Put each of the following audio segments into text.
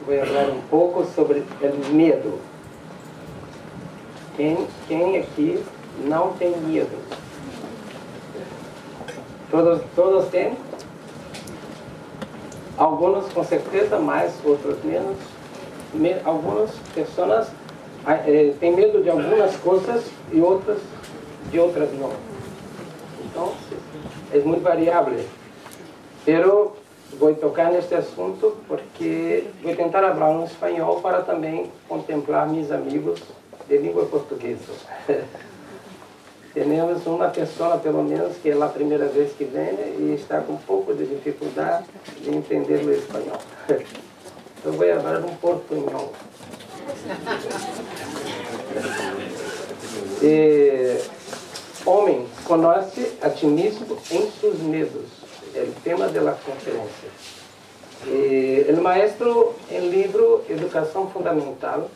vou falar um pouco sobre o medo. Quem aqui não tem medo? Todos têm? Alguns com certeza, mais, outros menos. Algumas pessoas têm medo de algumas coisas e outras de outras não. Então, é muito variável. Pero vou tocar neste assunto porque vou tentar falar em espanhol para também contemplar meus amigos de língua portuguesa. Temos uma pessoa, pelo menos, que é a primeira vez que vem e está com um pouco de dificuldade de entender o espanhol. Então, vou falar um portunhol. Homem, conhece a ti mesmo em seus medos. É o tema da conferência. O maestro, em livro Educação Fundamental,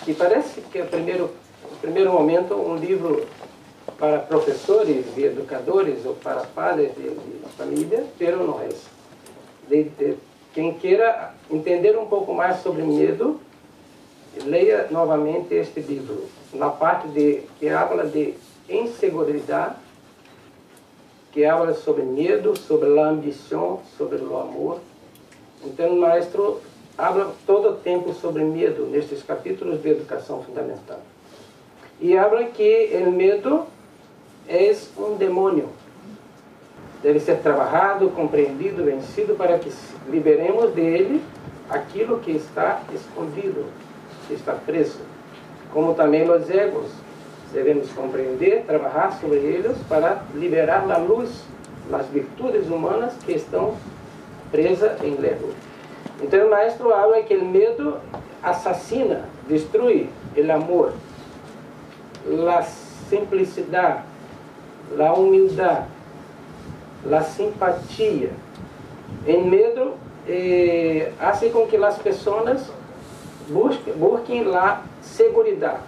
que parece que é primeiro momento um livro para professores e educadores ou para padres de família, pero não é. Quem queira entender um pouco mais sobre medo, leia novamente este livro, na parte que habla de inseguridade, que habla sobre medo, sobre a ambição, sobre o amor. Então, o maestro habla todo o tempo sobre medo nestes capítulos de Educação Fundamental. E habla que o medo é um demônio. Deve ser trabalhado, compreendido, vencido, para que liberemos dele aquilo que está escondido, que está preso. Como também os egos. Devemos compreender, trabalhar sobre eles para liberar a luz, as virtudes humanas que estão presas em ego. Então, o maestro fala que o medo assassina, destrói o amor, a simplicidade, a humildade, a simpatia. O medo faz com que as pessoas busquem a segurança.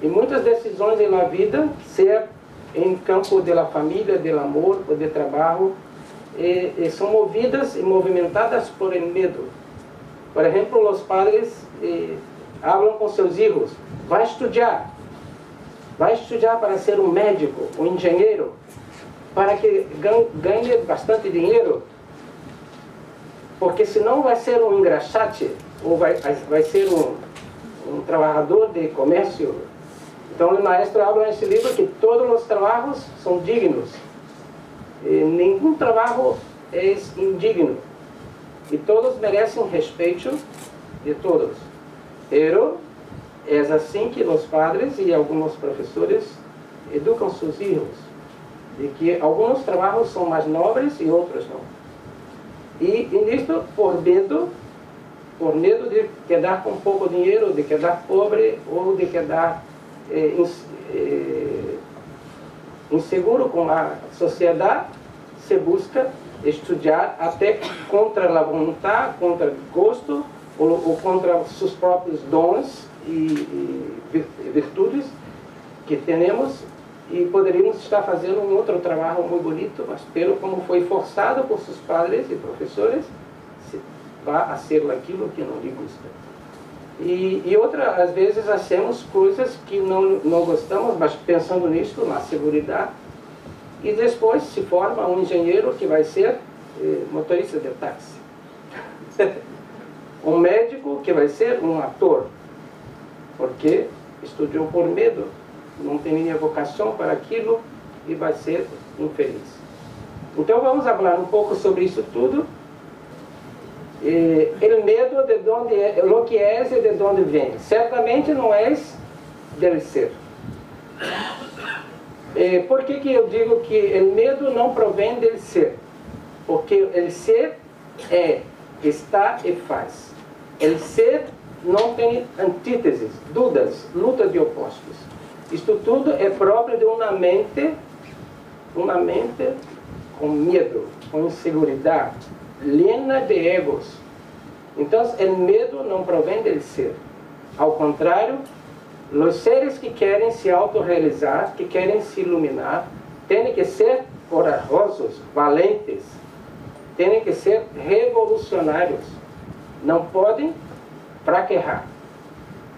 E muitas decisões na vida, seja em campo da família, do amor ou de trabalho, são movidas e movimentadas por el medo. Por exemplo, os padres falam com seus filhos: vai estudar para ser um médico, um engenheiro, para que ganhe bastante dinheiro, porque senão vai ser um engraxate, ou vai ser um trabalhador de comércio. Então, o maestro habla nesse livro que todos os trabalhos são dignos. Nenhum trabalho é indigno. E todos merecem respeito de todos. Pero é assim que os padres e alguns professores educam seus filhos. De que alguns trabalhos são mais nobres e outros não. E nisto, por medo de quedar com pouco dinheiro, de quedar pobre ou de quedar inseguro com a sociedade, se busca estudar até contra a vontade, contra o gosto ou contra seus próprios dons e virtudes que temos, e poderíamos estar fazendo um outro trabalho muito bonito, mas pelo como foi forçado por seus padres e professores, vai a ser aquilo que não lhe gusta. E às vezes hacemos coisas que não gostamos, mas pensando nisso, na segurança, e depois se forma um engenheiro que vai ser motorista de táxi. Um médico que vai ser um ator, porque estudou por medo, não tinha vocação para aquilo e vai ser infeliz. Então vamos falar um pouco sobre isso tudo. O medo de onde é, o que é e de onde vem. Certamente não é deve ser. Por que eu digo que o medo não provém dele ser? Porque o ser é, está e faz. O ser não tem antíteses, dúvidas, lutas de opostos. Isto tudo é próprio de uma mente com medo, com inseguridade, llena de egos. Então, o medo não provém dele ser. Ao contrário, os seres que querem se autorrealizar, que querem se iluminar, têm que ser corajosos, valentes, têm que ser revolucionários. não podem fraquejar.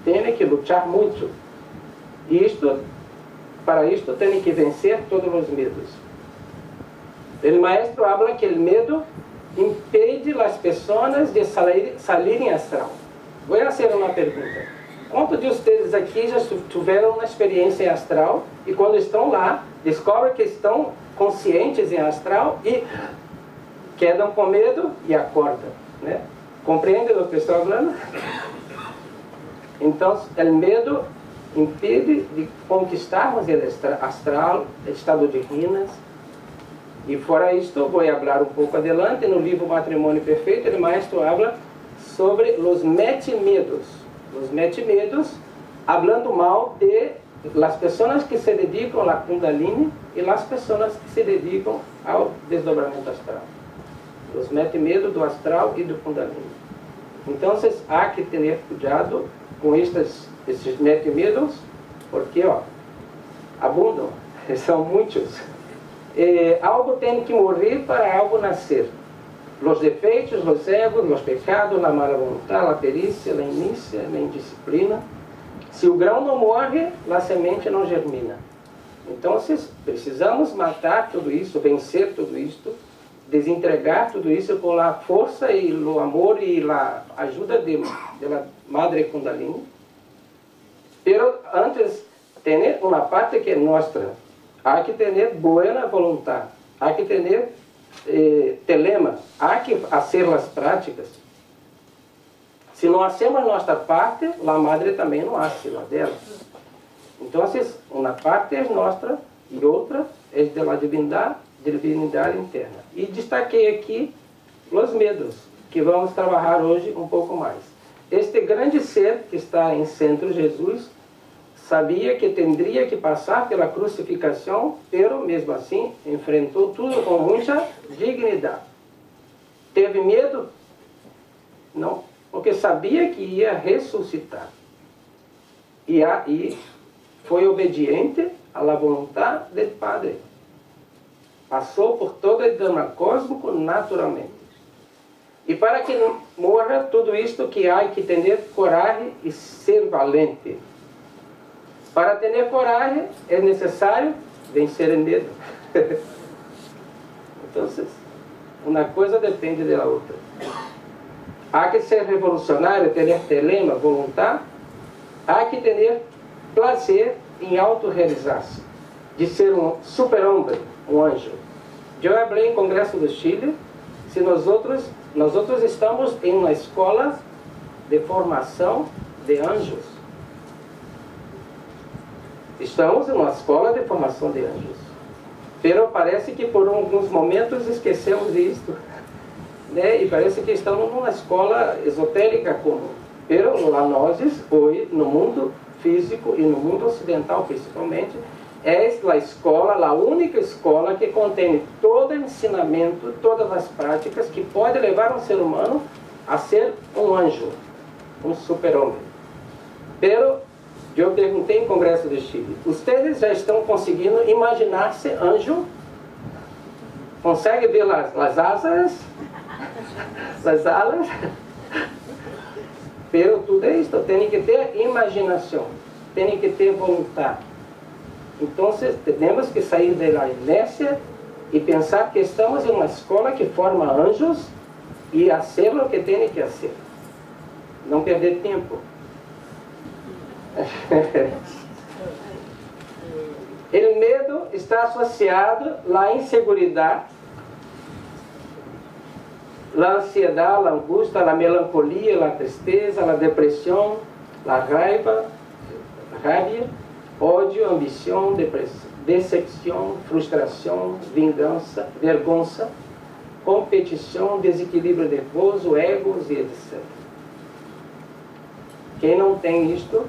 Tem que lutar muito. E para isto, tem que vencer todos os medos. O maestro fala que o medo impede as pessoas de saírem astral. Vou fazer uma pergunta. Quantos de vocês aqui já tiveram uma experiência astral e quando estão lá, descobrem que estão conscientes em astral e quedam com medo e acordam, né? Compreende o que estou falando? Então, o medo impede de conquistarmos o astral, o estado de rinas. E fora isto, vou falar um pouco adelante, no livro Matrimônio Perfeito, o maestro fala sobre os mete-medos. Os mete-medos, falando mal de as pessoas que se dedicam à Kundalini e as pessoas que se dedicam ao desdobramento astral. Os mete-medo do astral e do Kundalini. Então, há que ter cuidado com esses mete-medos, porque, abundam, são muitos. Algo tem que morrer para algo nascer. Os defeitos, os egos, os pecados, a mala vontade, a perícia, a inícia, a indisciplina. Se o grão não morre, a semente não germina. Então, precisamos matar tudo isso, vencer tudo isto, desentregar tudo isso com a força e o amor e a ajuda da Madre Kundalini. Pero antes, tem uma parte que é nossa. Há que ter boa vontade. Há que ter telema. Há que fazer as práticas. Se não hacemos nossa parte, a Madre também não hace a dela. Então, uma parte é nossa e outra é da divindade interna. E destaquei aqui os medos, que vamos trabalhar hoje um pouco mais. Este grande ser que está em centro, Jesus, sabia que teria que passar pela crucificação, pero mesmo assim enfrentou tudo com muita dignidade. Teve medo? Não, porque sabia que ia ressuscitar. E foi obediente à vontade do Padre. Passou por todo o drama cósmico naturalmente. E para que não morra tudo isto, que há que ter coragem e ser valente. Para ter coragem, é necessário vencer o medo. Então, uma coisa depende da outra. Há que ser revolucionário, ter telema, vontade. Há que ter prazer em autorrealizar-se, de ser um super-homem, um anjo. Eu falei em Congresso do Chile, se nós estamos em uma escola de formação de anjos. Estamos em uma escola de formação de anjos. Pero parece que por alguns momentos esquecemos disto, né? E parece que estamos numa escola esotérica comum. Pero lá nós, hoje, no mundo físico e no mundo ocidental principalmente, é a escola, a única escola que contém todo o ensinamento, todas as práticas que pode levar um ser humano a ser um anjo, um super-homem. Pero eu perguntei em Congresso do Chile, vocês já estão conseguindo imaginar-se anjo? Consegue ver as asas? As alas? Pero tudo isso tem que ter imaginação, tem que ter vontade. Então, temos que sair da inércia e pensar que estamos em uma escola que forma anjos e fazer o que tem que fazer. Não perder tempo. O medo está associado à insegurança, à ansiedade, à angústia, à melancolia, à tristeza, à depressão, à raiva, ódio, ambição, decepção, frustração, vingança, vergonha, competição, desequilíbrio nervoso, egos e etc. Quem não tem isto,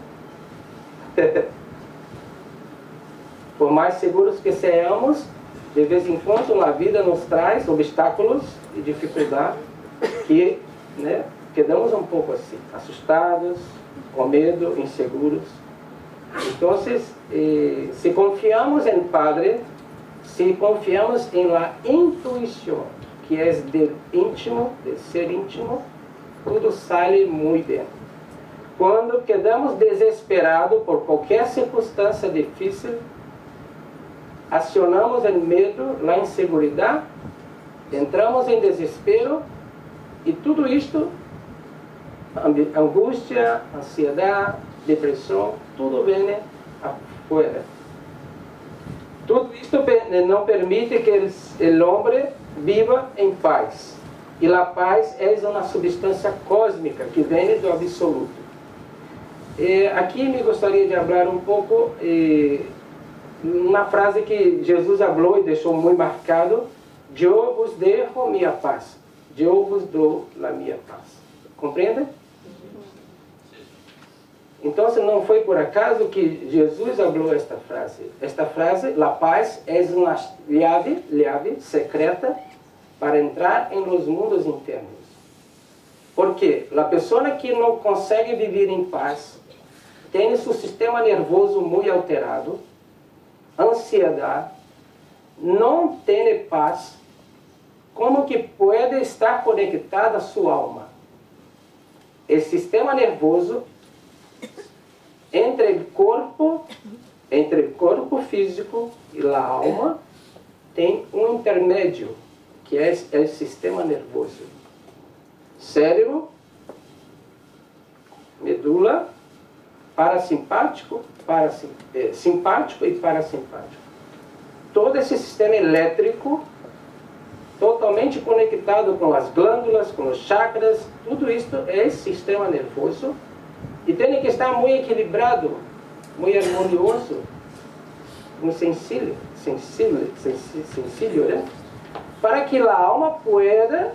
por mais seguros que sejamos, de vez em quando a vida nos traz obstáculos e dificuldades que, né, quedamos um pouco assim, assustados, com medo, inseguros. Então, se confiamos em Padre, se confiamos em la intuição, que é do íntimo, de ser íntimo, tudo sai muito bem. Quando quedamos desesperados por qualquer circunstância difícil, acionamos o medo, a insegurança, entramos em desespero e tudo isto, angústia, ansiedade, depressão, tudo vem afuera. Tudo isto não permite que o homem viva em paz. E a paz é uma substância cósmica que vem do absoluto. Aqui me gostaria de falar um pouco uma frase que Jesus falou e deixou muito marcado: eu vos dejo minha paz, eu vos dou a minha paz. Compreende? Então, não foi por acaso que Jesus falou esta frase. Esta frase, a paz, é uma chave secreta para entrar em los mundos internos. Porque a pessoa que não consegue viver em paz tem seu sistema nervoso muito alterado, ansiedade, não tem paz, como que pode estar conectada a sua alma? O sistema nervoso entre o corpo físico e a alma tem um intermédio, que é o sistema nervoso. Cérebro, medula, simpático e parasimpático. Todo esse sistema elétrico, totalmente conectado com as glândulas, com os chakras, tudo isto é sistema nervoso e tem que estar muito equilibrado, muito harmonioso, muito sensível, né? Para que a alma pueda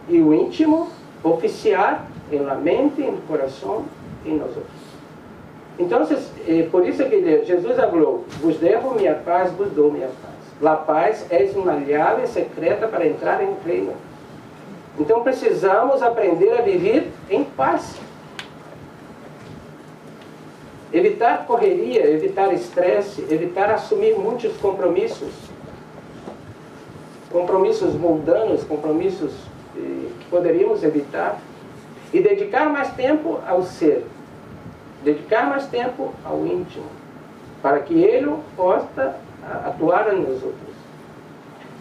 e o íntimo oficiar em la mente, em coração, em nós outros. Então, por isso que Jesus falou: vos dejo minha paz, vos dou minha paz. A paz é uma chave secreta para entrar em reino. Então, precisamos aprender a viver em paz. Evitar correria, evitar estresse, evitar assumir muitos compromissos. Compromissos mundanos, compromissos que poderíamos evitar. E dedicar mais tempo ao ser. Dedicar mais tempo ao íntimo. Para que ele possa atuar em nós outros.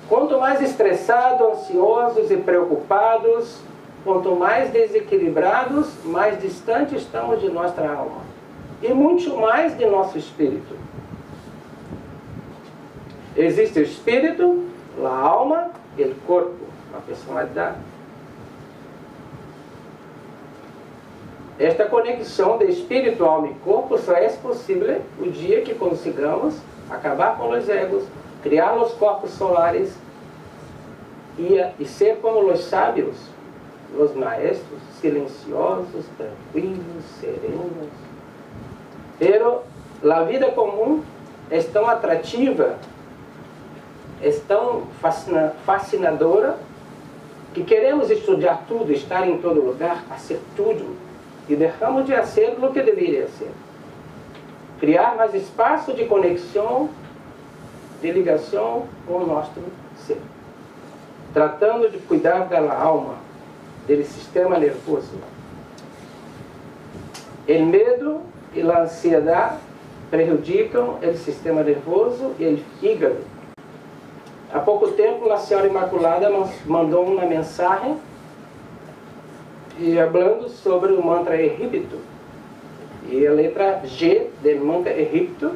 Quanto mais estressados, ansiosos e preocupados, quanto mais desequilibrados, mais distantes estamos de nossa alma. E muito mais de nosso espírito. Existe o espírito, a alma e o corpo, a personalidade. Esta conexão de espírito, alma e corpo só é possível o dia que consigamos acabar com os egos, criar os corpos solares e ser como os sábios, os maestros, silenciosos, tranquilos, serenos. Pero a vida comum é tão atrativa, é tão fascinadora, que queremos estudar tudo, estar em todo lugar, fazer tudo, e deixamos de fazer o que deveria ser. Criar mais espaço de conexão, de ligação com o nosso ser. Tratando de cuidar da alma, do sistema nervoso. O medo e a ansiedade prejudicam o sistema nervoso e o fígado. Há pouco tempo, a Senhora Imaculada nos mandou uma mensagem falando sobre o mantra Egipto. E a letra G do mantra Egipto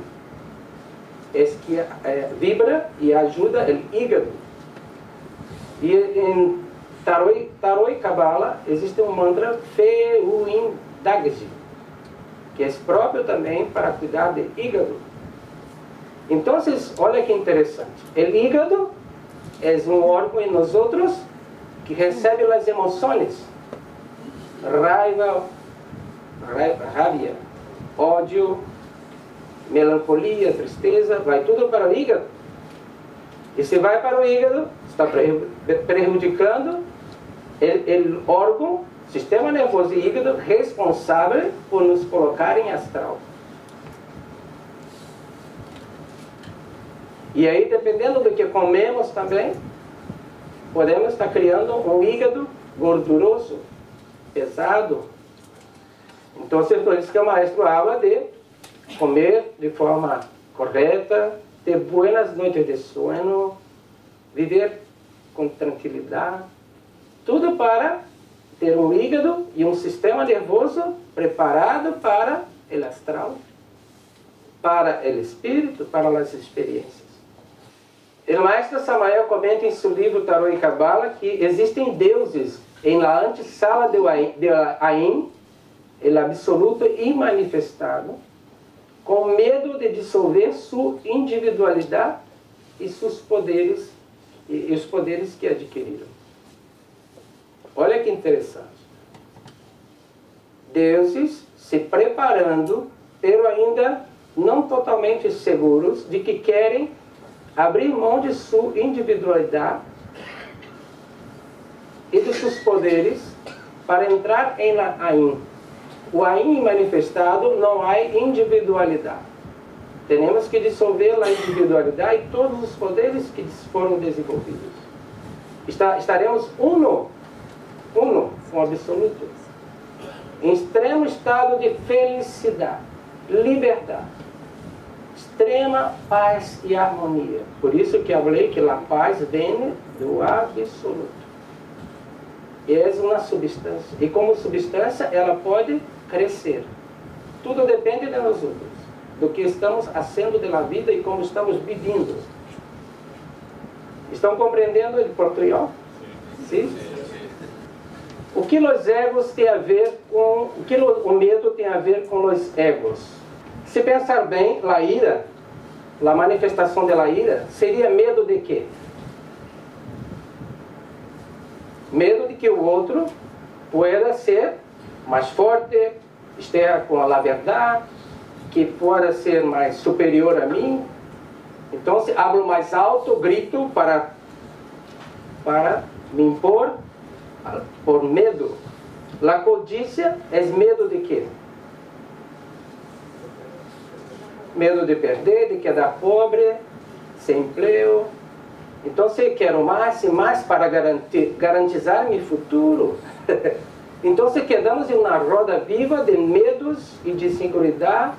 é que vibra e ajuda o hígado. E em Tarot e Kabbalah existe um mantra Feuim Dagji, que é próprio também para cuidar do hígado. Então, olha que interessante. O hígado é um órgão em nós outros que recebe as emoções. Raiva, rabia, ódio, melancolia, tristeza, vai tudo para o hígado. E se vai para o hígado, está prejudicando o órgão, sistema nervoso e hígado responsável por nos colocar em astral. E aí, dependendo do que comemos também, podemos estar criando um hígado gorduroso, pesado. Então, por isso que o maestro habla de comer de forma correta, ter boas noites de sono, viver com tranquilidade, tudo para ter um hígado e um sistema nervoso preparado para o astral, para o espírito, para as experiências. O maestro Samael comenta em seu livro Tarô e Cabala que existem deuses em la antesala de Ain, el absoluto imanifestado, com medo de dissolver sua individualidade e seus poderes, e os poderes que adquiriram. Olha que interessante. Deuses se preparando, pero ainda não totalmente seguros de que querem abrir mão de sua individualidade e de seus poderes para entrar em la Ain. O Ain manifestado não há individualidade. Temos que dissolver a individualidade e todos os poderes que foram desenvolvidos. Estaremos uno com o absoluto, em extremo estado de felicidade, liberdade, extrema paz e harmonia. Por isso que falei que a paz vem do absoluto. É uma substância. E como substância, ela pode crescer. Tudo depende de nós outros, do que estamos fazendo da vida e como estamos vivendo. Estão compreendendo o portunhol? Sim? O que os egos têm a ver com... O que o medo tem a ver com os egos? Se pensar bem, a ira, a manifestação da ira, seria medo de quê? Medo de que o outro pueda ser mais forte, esteja com a verdade, que possa ser mais superior a mim. Então, se hablo mais alto, grito para me impor por medo. A codícia é medo de quê? Medo de perder, de quedar pobre, sem emprego. Então, se quero mais e mais para garantizar meu futuro. Então, se quedamos em uma roda viva de medos e de inseguridade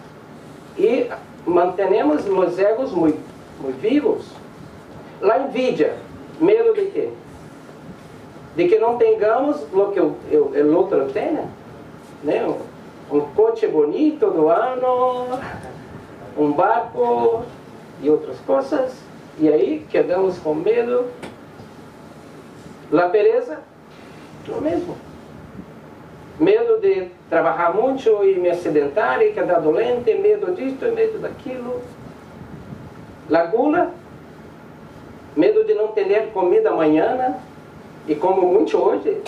e mantenemos os egos muito vivos. A envidia, medo de quê? De que não tenhamos o que o outro tem, né? Um coche bonito do ano, um barco e outras coisas. E aí quedamos com medo. A pereza, o mesmo. Medo de trabalhar muito e me acidentar e quedar doente, medo disto e medo daquilo. A gula, medo de não ter comida amanhã e como muito hoje.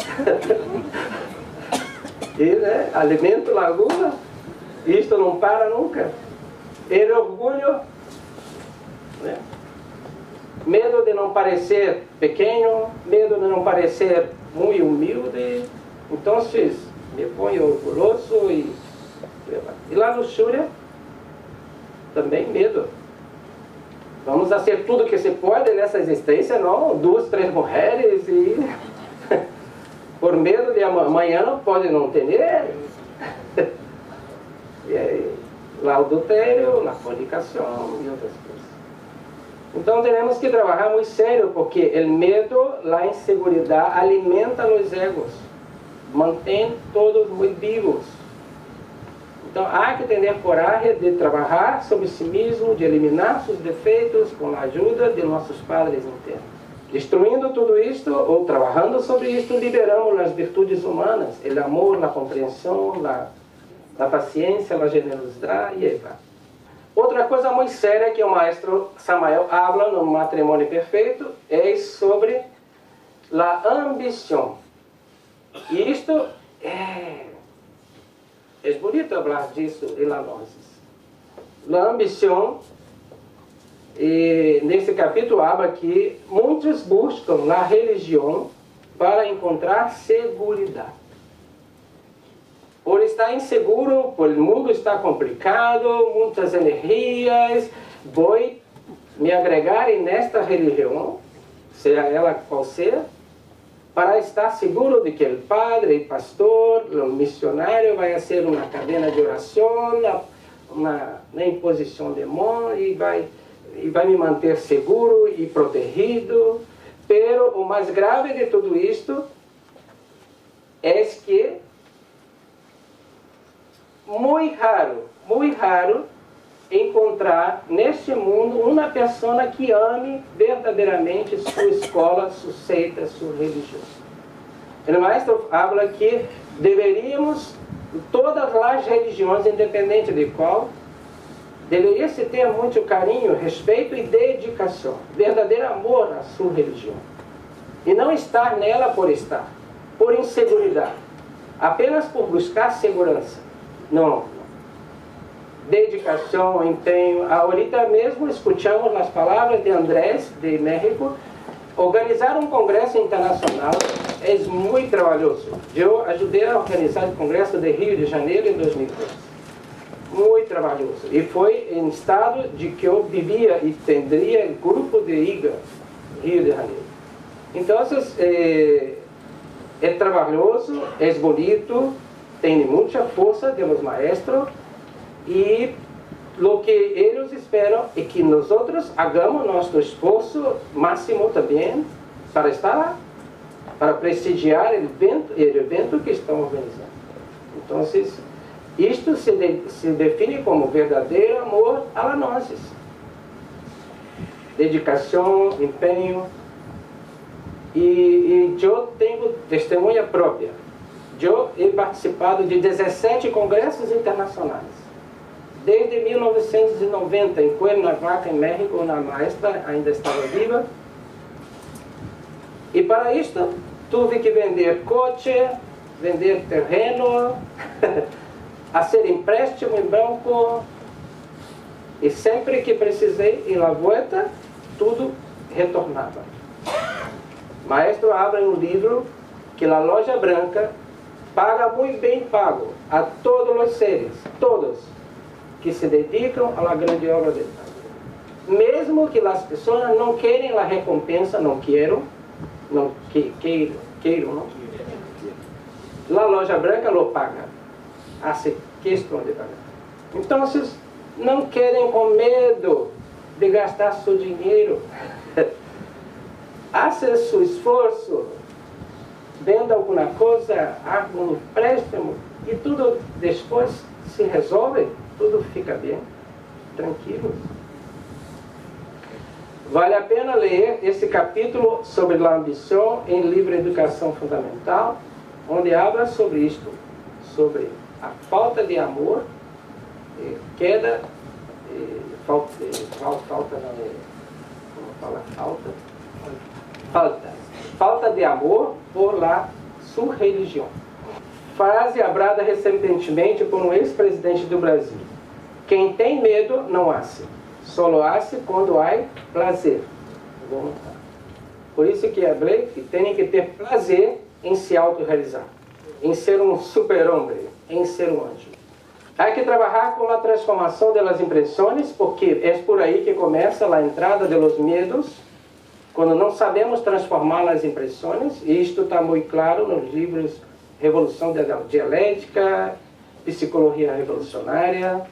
E, né, alimento a gula, isto não para nunca. E orgulho, né? Medo de não parecer pequeno, medo de não parecer muito humilde. Então, me ponho orgulhoso e a luxúria, também medo. Vamos fazer tudo que se pode nessa existência, não 2, 3 mulheres e por medo de amanhã pode não ter. E aí, o adultério, a fornicação e outras coisas. Então temos que trabalhar muito sério, porque o medo, a inseguridade alimenta os egos, mantém todos muito vivos. Então há que ter coragem de trabalhar sobre si mesmo, de eliminar seus defeitos com a ajuda de nossos padres internos. Destruindo tudo isto, ou trabalhando sobre isto, liberamos as virtudes humanas, o amor, a compreensão, a paciência, a generosidade e aí vai. Outra coisa muito séria que o maestro Samael habla no Matrimônio Perfeito é sobre a ambição. E isto é bonito falar disso em la Gnosis. A ambição, e nesse capítulo habla que muitos buscam a religião para encontrar segurança. Por estar inseguro, por o mundo está complicado, muitas energias, vou me agregar nesta religião, seja ela qual seja, para estar seguro de que o padre, o pastor, o missionário vai ser uma cadena de oração, uma imposição de mão e vai me manter seguro e protegido. Pero o mais grave de tudo isto é que muito raro encontrar neste mundo uma pessoa que ame verdadeiramente sua escola, sua seita, sua religião. O maestro fala que deveríamos, todas as religiões, independente de qual, deveria se ter muito carinho, respeito e dedicação, verdadeiro amor à sua religião. E não estar nela por estar, por inseguridade, apenas por buscar segurança. Não. Dedicação, empenho. Ahorita mesmo escutamos as palavras de Andrés, de México. Organizar um congresso internacional é muito trabalhoso. Eu ajudei a organizar o congresso de Rio de Janeiro em 2012. Muito trabalhoso. E foi em estado de que eu vivia e teria grupo de IGA, Rio de Janeiro. Então, é trabalhoso, é bonito, tem muita força de los maestros. E o que eles esperam é que nós hagamos nosso esforço máximo também para estar lá, para prestigiar o evento que estão organizando. Então, isto se define como verdadeiro amor a nós. Dedicação, empenho. E eu tenho testemunha própria. Eu he participado de 17 congressos internacionais. Desde 1990, em Cuernavaca, em México, na maestra ainda estava viva. E para isto, tive que vender coche, vender terreno, fazer empréstimo em banco. E sempre que precisei ir à volta, tudo retornava. Maestro abre um livro que a loja branca paga muito bem pago a todos os seres, todos, que se dedicam à grande obra de Deus. Mesmo que as pessoas não querem a recompensa, não queiram, não. A loja branca lo paga, hace questão de pagar. Então, não querem com medo de gastar seu dinheiro. Faça seu esforço, venda alguma coisa, haga um empréstimo e tudo depois se resolve. Tudo fica bem, tranquilo. Vale a pena ler esse capítulo sobre a ambição em livro Educação Fundamental, onde habla sobre isto, sobre a falta de amor, queda, falta de amor por sua religião. Frase hablada recentemente por um ex-presidente do Brasil: quem tem medo não hace, só hace quando há prazer. Por isso que falei que tem que ter prazer em se autorrealizar, em ser um super-homem, em ser um anjo. Há que trabalhar com a transformação das impressões, porque é por aí que começa a entrada dos medos, quando não sabemos transformar as impressões, e isto está muito claro nos livros Revolução Dialética, Psicologia Revolucionária.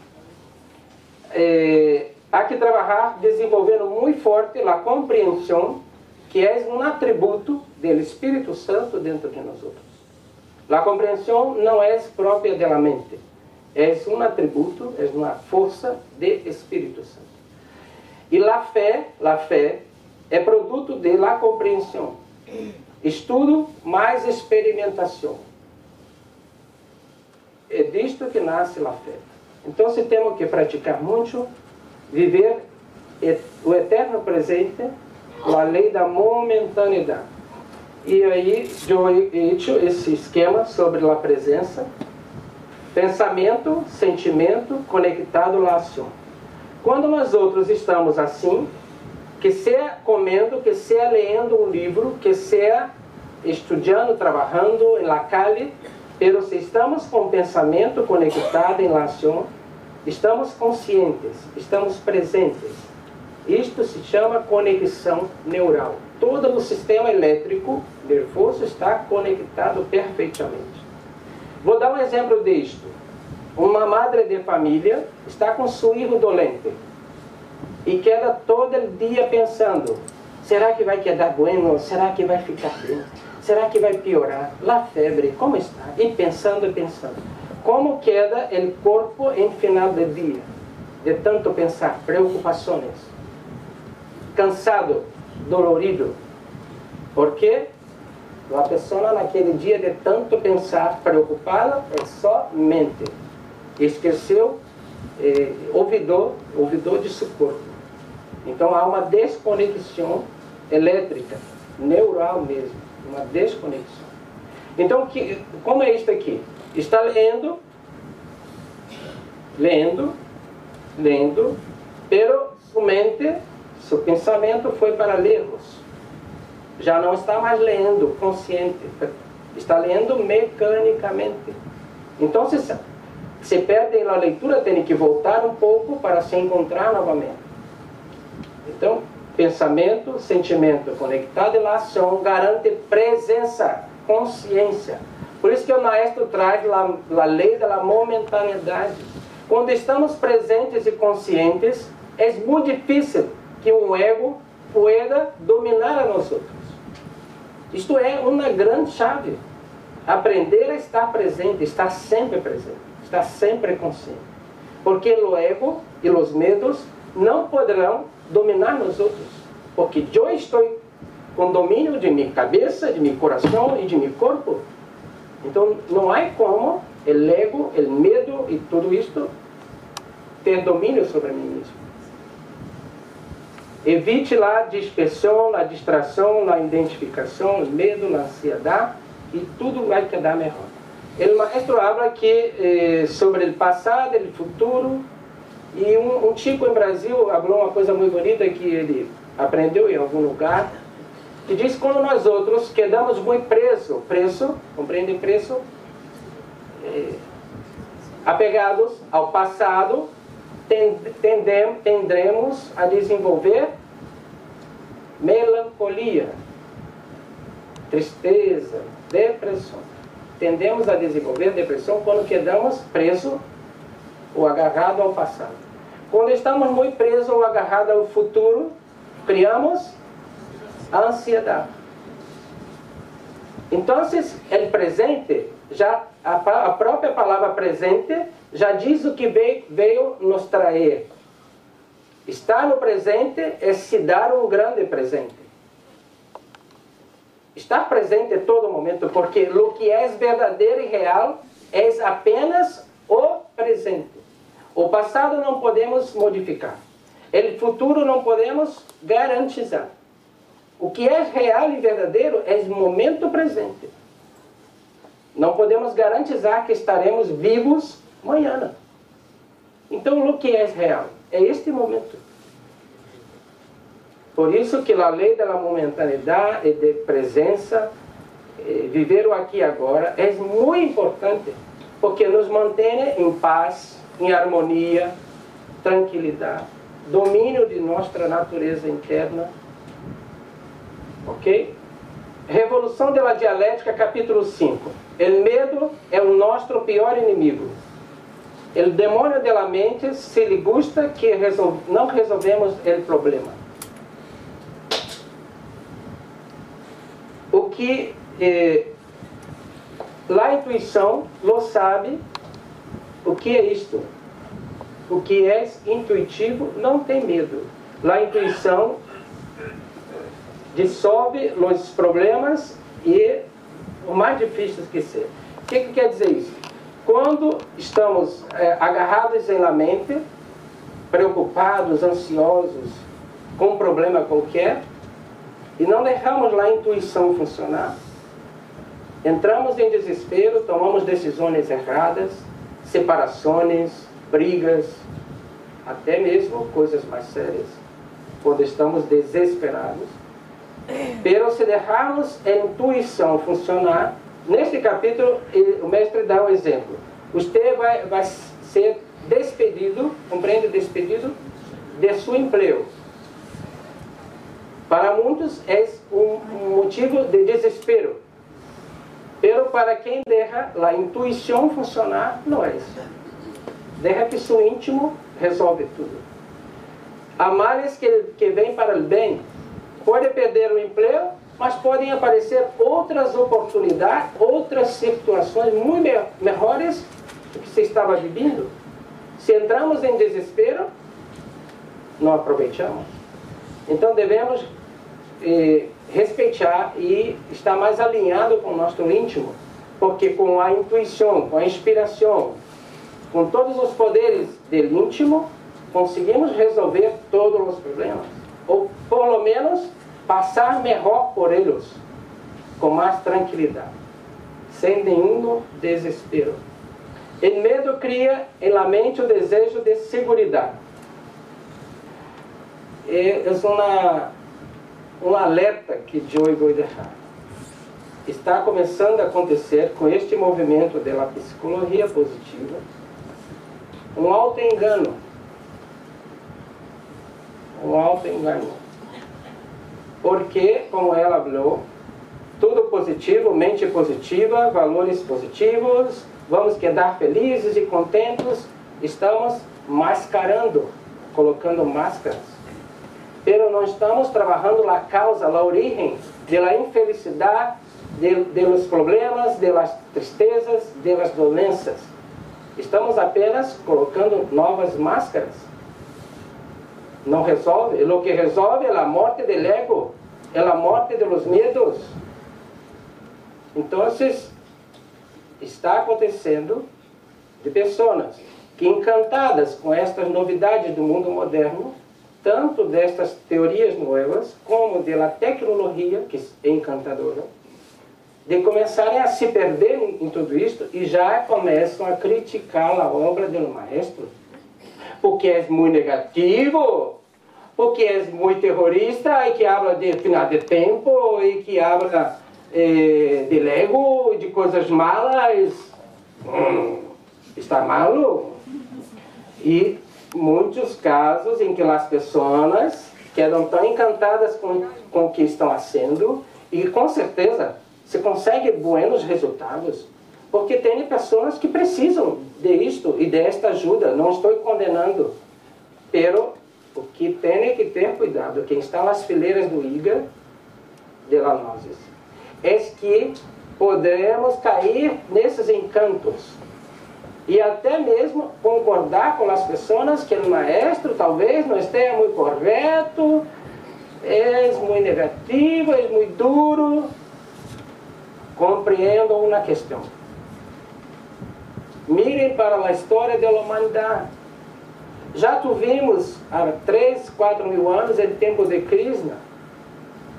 Há que trabalhar desenvolvendo muito forte a compreensão, que é um atributo do Espírito Santo dentro de nós outros. A compreensão não é própria da mente, é um atributo, é uma força do Espírito Santo. E a fé é produto da compreensão. Estudo mais experimentação. É disto que nasce a fé. Então, se temos que praticar muito, viver o eterno presente, a lei da momentaneidade. E aí, eu he hecho esse esquema sobre a presença, pensamento, sentimento, conectado à ação. Quando nós outros estamos assim, que seja comendo, que seja lendo um livro, que seja estudando, trabalhando na calle, pero se estamos com o pensamento conectado em ação, estamos conscientes, estamos presentes. Isto se chama conexão neural. todo o sistema elétrico nervoso está conectado perfeitamente. Vou dar um exemplo disto. Uma madre de família está com seu filho doente e queda todo dia pensando: será que vai quedar bueno? Será que vai ficar bem? Será que vai piorar? La febre, como está? E pensando e pensando. Como queda o corpo em final do dia? De tanto pensar, preocupações. Cansado, dolorido. Por quê? A pessoa naquele dia de tanto pensar, preocupada, é só mente. Esqueceu, ouvidor de seu corpo. Então há uma desconexão elétrica, neural mesmo, uma desconexão. Então, como é isso aqui? Está lendo, pero sua mente, seu pensamento foi para lejos. Já não está mais lendo consciente, está lendo mecanicamente. Então, se perde na leitura, tem que voltar um pouco para se encontrar novamente. Então, pensamento, sentimento conectado à ação garante presença, consciência. Por isso que o maestro traz a lei da momentaneidade. Quando estamos presentes e conscientes, é muito difícil que um ego pueda dominar a nós outros. Isto é uma grande chave. Aprender a estar presente, estar sempre presente, estar sempre consciente. Porque o ego e os medos não poderão dominar nós outros. Porque eu estou com domínio de minha cabeça, de meu coração e de meu corpo. Então não há como o ego, o medo e tudo isto ter domínio sobre mim mesmo. Evite a dispersão, a distração, a identificação, o medo, a ansiedade, e tudo vai quedar melhor. O maestro habla aqui sobre o passado, o futuro, e um chico em Brasil falou uma coisa muito bonita que ele aprendeu em algum lugar, que diz: quando nós outros quedamos muito preso, compreende preso? Apegados ao passado, tendremos a desenvolver melancolia, tristeza, depressão. Tendemos a desenvolver depressão quando quedamos presos ou agarrados ao passado. Quando estamos muito presos ou agarrados ao futuro, criamos a ansiedade. Então, o presente, a própria palavra presente já diz o que veio nos trazer. Estar no presente é se dar um grande presente. Estar presente em todo momento, porque o que é verdadeiro e real é apenas o presente. O passado não podemos modificar. O futuro não podemos garantizar. O que é real e verdadeiro é o momento presente. Não podemos garantizar que estaremos vivos amanhã. Então, o que é real? É este momento. Por isso que a lei da momentaneidade e de presença, viver o aqui e agora, é muito importante, porque nos mantém em paz, em harmonia, tranquilidade, domínio de nossa natureza interna. Ok? Revolução da Dialética, capítulo 5. O medo é o nosso pior inimigo. O demônio da mente se lhe gusta que não resolvemos o problema. O que a intuição lo sabe, o que é isto? O que é intuitivo não tem medo. A intuição dissolve os problemas e o mais difícil que ser. O que quer dizer isso? Quando estamos agarrados em la mente, preocupados, ansiosos, com um problema qualquer, e não deixamos a intuição funcionar, entramos em desespero, tomamos decisões erradas, separações, brigas, até mesmo coisas mais sérias, quando estamos desesperados. Pero se deixarmos a intuição funcionar, neste capítulo o mestre dá um exemplo. Você vai ser despedido, compreende, despedido de seu emprego, Para muitos é um motivo de desespero. Pero para quem deixa a intuição funcionar, não é isso. Deixa que seu íntimo resolve tudo. Há males que vêm para o bem. Pode perder o emprego, mas podem aparecer outras oportunidades, outras situações muito melhores do que você estava vivendo. Se entramos em desespero, não aproveitamos. Então devemos respeitar e estar mais alinhado com o nosso íntimo, porque com a intuição, com a inspiração, com todos os poderes do íntimo, conseguimos resolver todos os problemas, ou pelo menos passar melhor por eles, com mais tranquilidade, sem nenhum desespero. O medo cria em la mente o desejo de segurança. É um alerta que eu vou deixar. Está começando a acontecer com este movimento da psicologia positiva um auto-engano. Um auto-engano. Porque, como ela falou, tudo positivo, mente positiva, valores positivos, vamos quedar felizes e contentes, estamos mascarando, colocando máscaras. Pero não estamos trabalhando a causa, a origem da infelicidade, dos problemas, das tristezas, das doenças. Estamos apenas colocando novas máscaras. Não resolve. O que resolve é a morte do ego, é a morte dos medos. Então, está acontecendo de pessoas que, encantadas com estas novidades do mundo moderno, tanto destas teorias novas, como da tecnologia, que é encantadora, de começarem a se perder em tudo isto e já começam a criticar a obra do maestro. Porque é muito negativo, porque é muito terrorista, e que habla de final de tempo, e que habla de ego, de coisas malas. Está malo. E muitos casos em que as pessoas quedam tão encantadas com o que estão fazendo, e com certeza se consegue buenos resultados, porque tem pessoas que precisam de isto e desta ajuda. Não estou condenando, pero o que tem que ter cuidado, quem está nas fileiras do IGA de la Gnosis, é que podemos cair nesses encantos e até mesmo concordar com as pessoas que o maestro talvez não esteja muito correto, é muito negativo, é muito duro. Compreendo uma questão. Mirem para a história da humanidade. Já tivemos há 3, 4 mil anos o tempo de Krishna,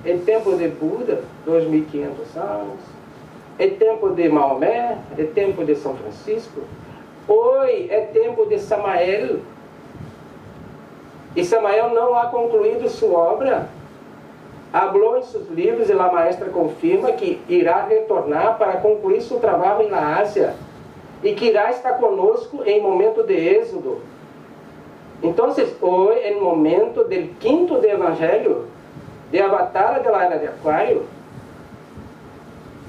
o tempo de Buda, 2500 anos, o tempo de Maomé, o tempo de São Francisco. Hoje é tempo de Samael. E Samael não ha concluído sua obra. Falou em seus livros e a maestra confirma que irá retornar para concluir seu trabalho na Ásia e que irá estar conosco em momento de êxodo. Então, hoje é o momento do quinto do Evangelho, de a batalha da Era de Aquário.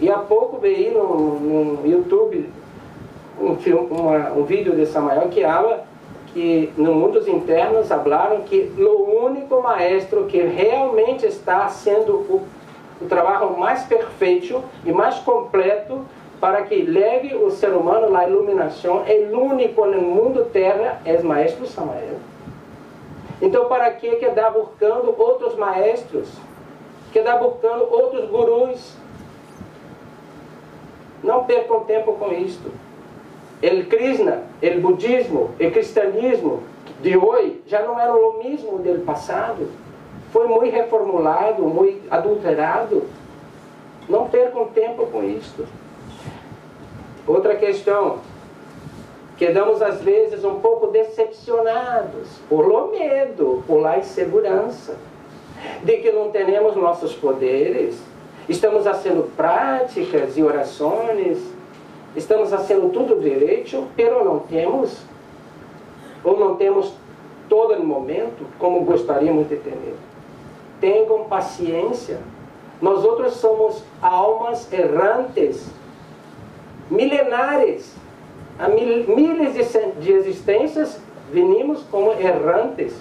E há pouco veio no YouTube um vídeo de Samael que fala que no mundos internos falaram que o único maestro que realmente está fazendo o trabalho mais perfeito e mais completo para que leve o ser humano à iluminação, é o único no mundo terra, é o maestro Samael. Então, para que quedar buscando outros maestros? Quedar buscando outros gurus? Não percam tempo com isto. O Krishna, o budismo, o cristianismo de hoje já não era o mesmo do passado. Foi muito reformulado, muito adulterado. Não percam tempo com isto. Outra questão. Quedamos às vezes um pouco decepcionados por o medo, por a insegurança, de que não temos nossos poderes. Estamos fazendo práticas e orações, estamos fazendo tudo direito, pero não temos, ou não temos todo o momento como gostaríamos de ter. tenham paciência. Nós outros somos almas errantes, milenares. Há milhares de existências venimos como errantes,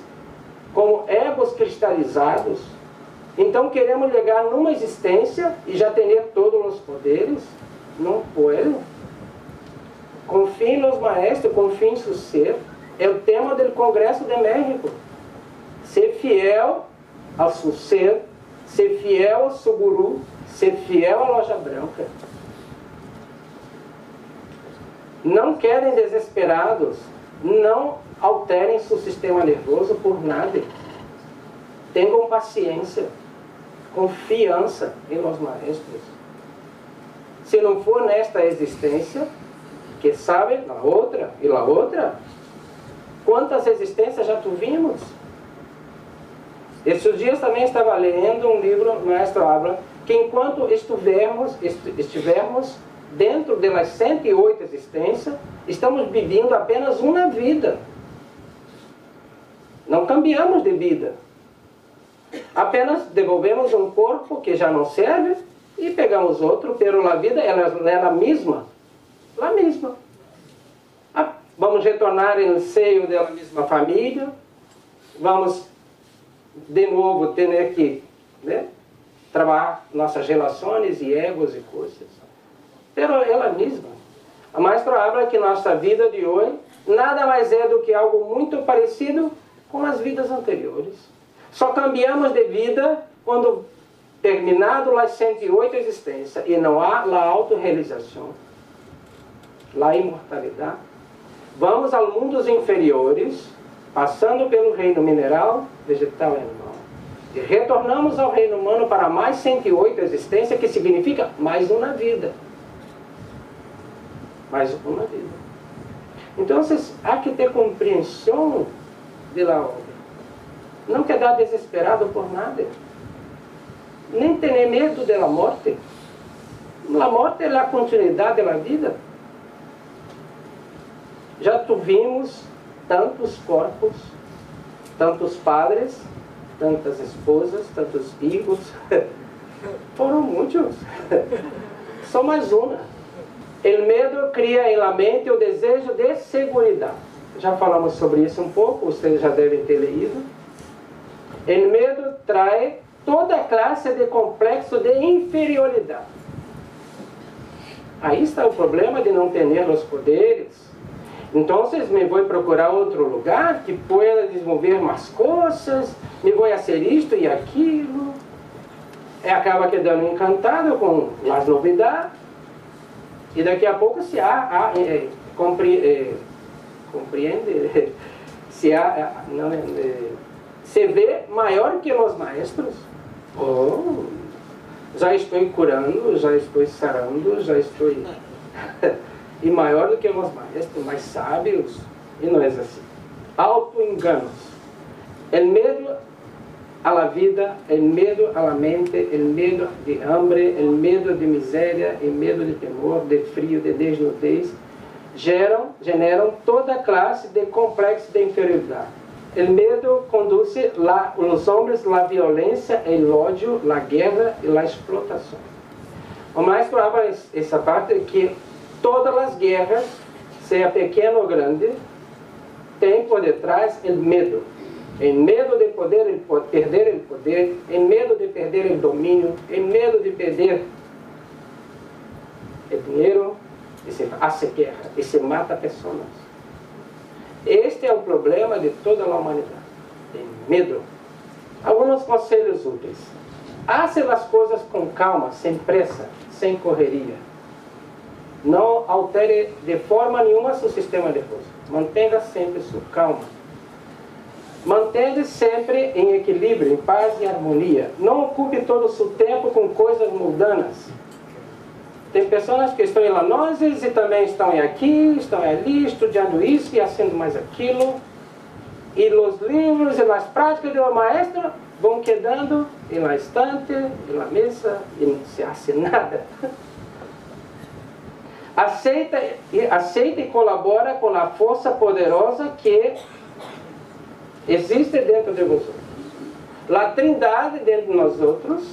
como egos cristalizados. Então queremos chegar numa existência e já ter todos os poderes? Não pode. Confie nos maestros, confie em seu ser. É o tema do Congresso de México. Ser fiel ao seu ser, ser fiel ao seu guru, ser fiel à loja branca. Não quedem desesperados, não alterem seu sistema nervoso por nada. Tenham paciência, confiança em los maestros. Se não for nesta existência, que sabe, na outra e na outra, quantas existências já tuvimos? Esses dias também estava lendo um livro, o maestro habla, que enquanto estivermos dentro das 108 existências, estamos vivendo apenas uma vida. Não cambiamos de vida. Apenas devolvemos um corpo que já não serve e pegamos outro, pero a vida ela é a mesma. A mesma. Vamos retornar no seio da mesma família, vamos de novo ter que trabalhar nossas relações e egos e coisas. Pero ela mesma. A maestra habla que nossa vida de hoje nada mais é do que algo muito parecido com as vidas anteriores. Só cambiamos de vida quando terminado as 108 existências e não há a autorrealização, a imortalidade. Vamos aos mundos inferiores, passando pelo reino mineral, vegetal e animal. E retornamos ao reino humano para mais 108 existências, que significa mais uma vida. Mais uma vida. Então, há que ter compreensão da obra. Não quedar desesperado por nada. Nem ter medo da morte. A morte é a continuidade da vida. Já tivemos tantos corpos, tantos padres, tantas esposas, tantos filhos. Foram muitos. Só mais uma. O medo cria na mente o desejo de segurança. Já falamos sobre isso um pouco, vocês já devem ter lido. O medo traz toda classe de complexo de inferioridade. Aí está o problema de não ter os poderes. Então, me vou procurar outro lugar que pueda desenvolver mais coisas, me vou a ser isto e aquilo. E acaba quedando encantado com as novidades. E daqui a pouco compreende, se vê maior que os maestros. Oh, já estou curando, já estou sarando, já estou... e maior do que os maestros, mais sábios. E não é assim. Auto-enganos. O medo à vida, o medo à mente, o medo de hambre, o medo de miséria, o medo de temor, de frio, de desnudez, generam toda classe de complexo de inferioridade. O medo conduz os homens à violência, ao ódio, à guerra e à explotação. O maestro habla essa parte que todas as guerras, seja pequena ou grande, têm por detrás o medo. O medo de perder o poder, o medo de perder o domínio, o medo de perder o dinheiro, e se hace guerra, e se mata pessoas. Este é o problema de toda a humanidade. Tem medo. Alguns conselhos úteis. Hace as coisas com calma, sem pressa, sem correria. Não altere de forma nenhuma seu sistema nervoso. Mantenha sempre sua calma. Mantenha sempre em equilíbrio, em paz e harmonia. Não ocupe todo o seu tempo com coisas mundanas. Tem pessoas que estão em Lanoses e também estão aqui, estão ali, estudando isso e fazendo mais aquilo. E os livros e as práticas do maestro vão quedando na estante, na mesa, e não se hace nada. Aceita e colabora com a força poderosa que existe dentro de você. a Trindade dentro de nós outros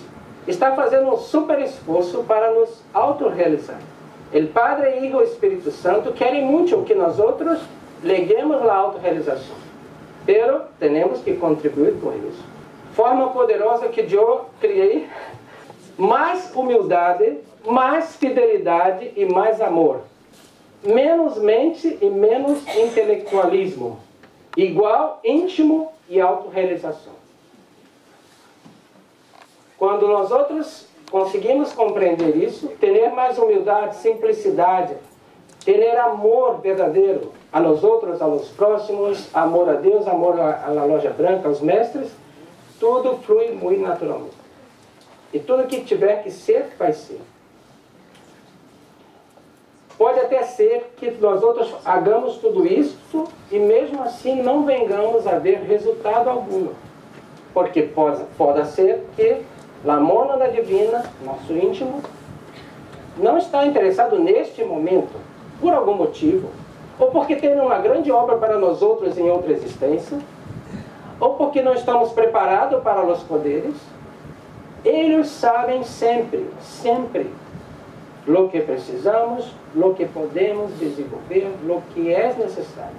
está fazendo um super esforço para nos autorrealizar. O Padre, Hijo e Espírito Santo querem muito que nós outros leguemos a autorrealização. Pero temos que contribuir com isso. Forma poderosa que eu criei, mais humildade, mais fidelidade e mais amor. Menos mente e menos intelectualismo. Igual íntimo e autorrealização. Quando nós outros conseguimos compreender isso, ter mais humildade, simplicidade, ter amor verdadeiro a nós outros, aos próximos, amor a Deus, amor à loja branca, aos mestres, tudo flui muito naturalmente. E tudo que tiver que ser, vai ser. Pode até ser que nós outros hagamos tudo isso e mesmo assim não venhamos a ver resultado algum. Porque pode ser que a mônada divina, nosso íntimo, não está interessado neste momento, por algum motivo, ou porque tem uma grande obra para nós outros em outra existência, ou porque não estamos preparados para os poderes. Eles sabem sempre, sempre, o que precisamos, o que podemos desenvolver, o que é necessário.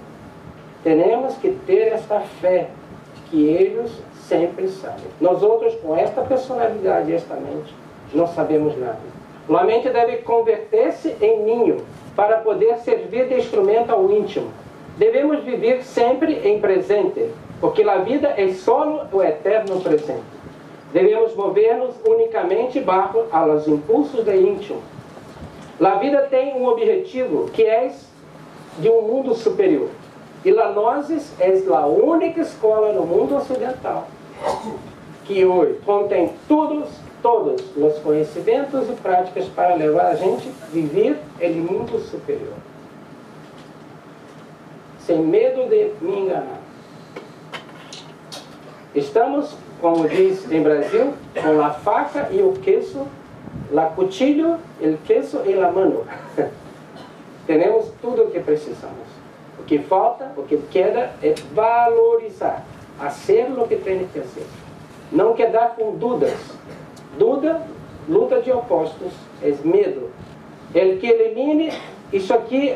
Temos que ter esta fé que eles sempre sabem. Nós outros, com esta personalidade e esta mente, não sabemos nada. A mente deve converter-se em ninho para poder servir de instrumento ao íntimo. Devemos viver sempre em presente, porque a vida é só o eterno presente. Devemos mover-nos unicamente bajo aos impulsos do íntimo. A vida tem um objetivo, que é de um mundo superior. E a Gnosis é a única escola no mundo ocidental que hoje contém todos os conhecimentos e práticas para levar a gente a viver o mundo superior. Sem medo de me enganar. Estamos, como diz em Brasil, com a faca e o queso, la cuchillo, el queso e la mano. Temos tudo o que precisamos. O que falta, o que queda é valorizar, fazer o que tem que fazer. Não quedar com dúvidas. Dúvida, luta de opostos, é medo. El que elimine, isso aqui,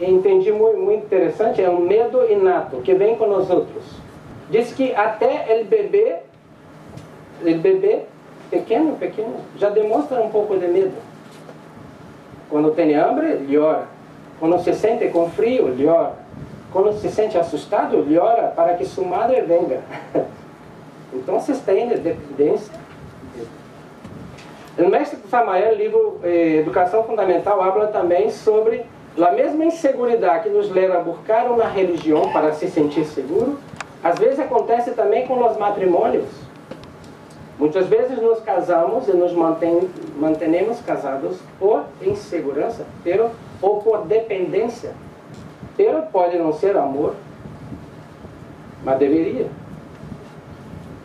entendi muito interessante, é um medo inato, que vem com nós outros. Diz que até o bebê pequeno, já demonstra um pouco de medo. Quando tem hambre, ele ora. Quando se sente com frio, ele ora. Quando se sente assustado, ele ora para que sua madre venga. Então, vocês têm dependência. O mestre Samael, livro Educação Fundamental, habla também sobre a mesma insegurança que nos leva a buscar uma religião para se sentir seguro. Às vezes acontece também com os matrimônios. Muitas vezes nos casamos e nos mantenemos casados por insegurança, ou por dependência. Pero pode não ser amor, mas deveria.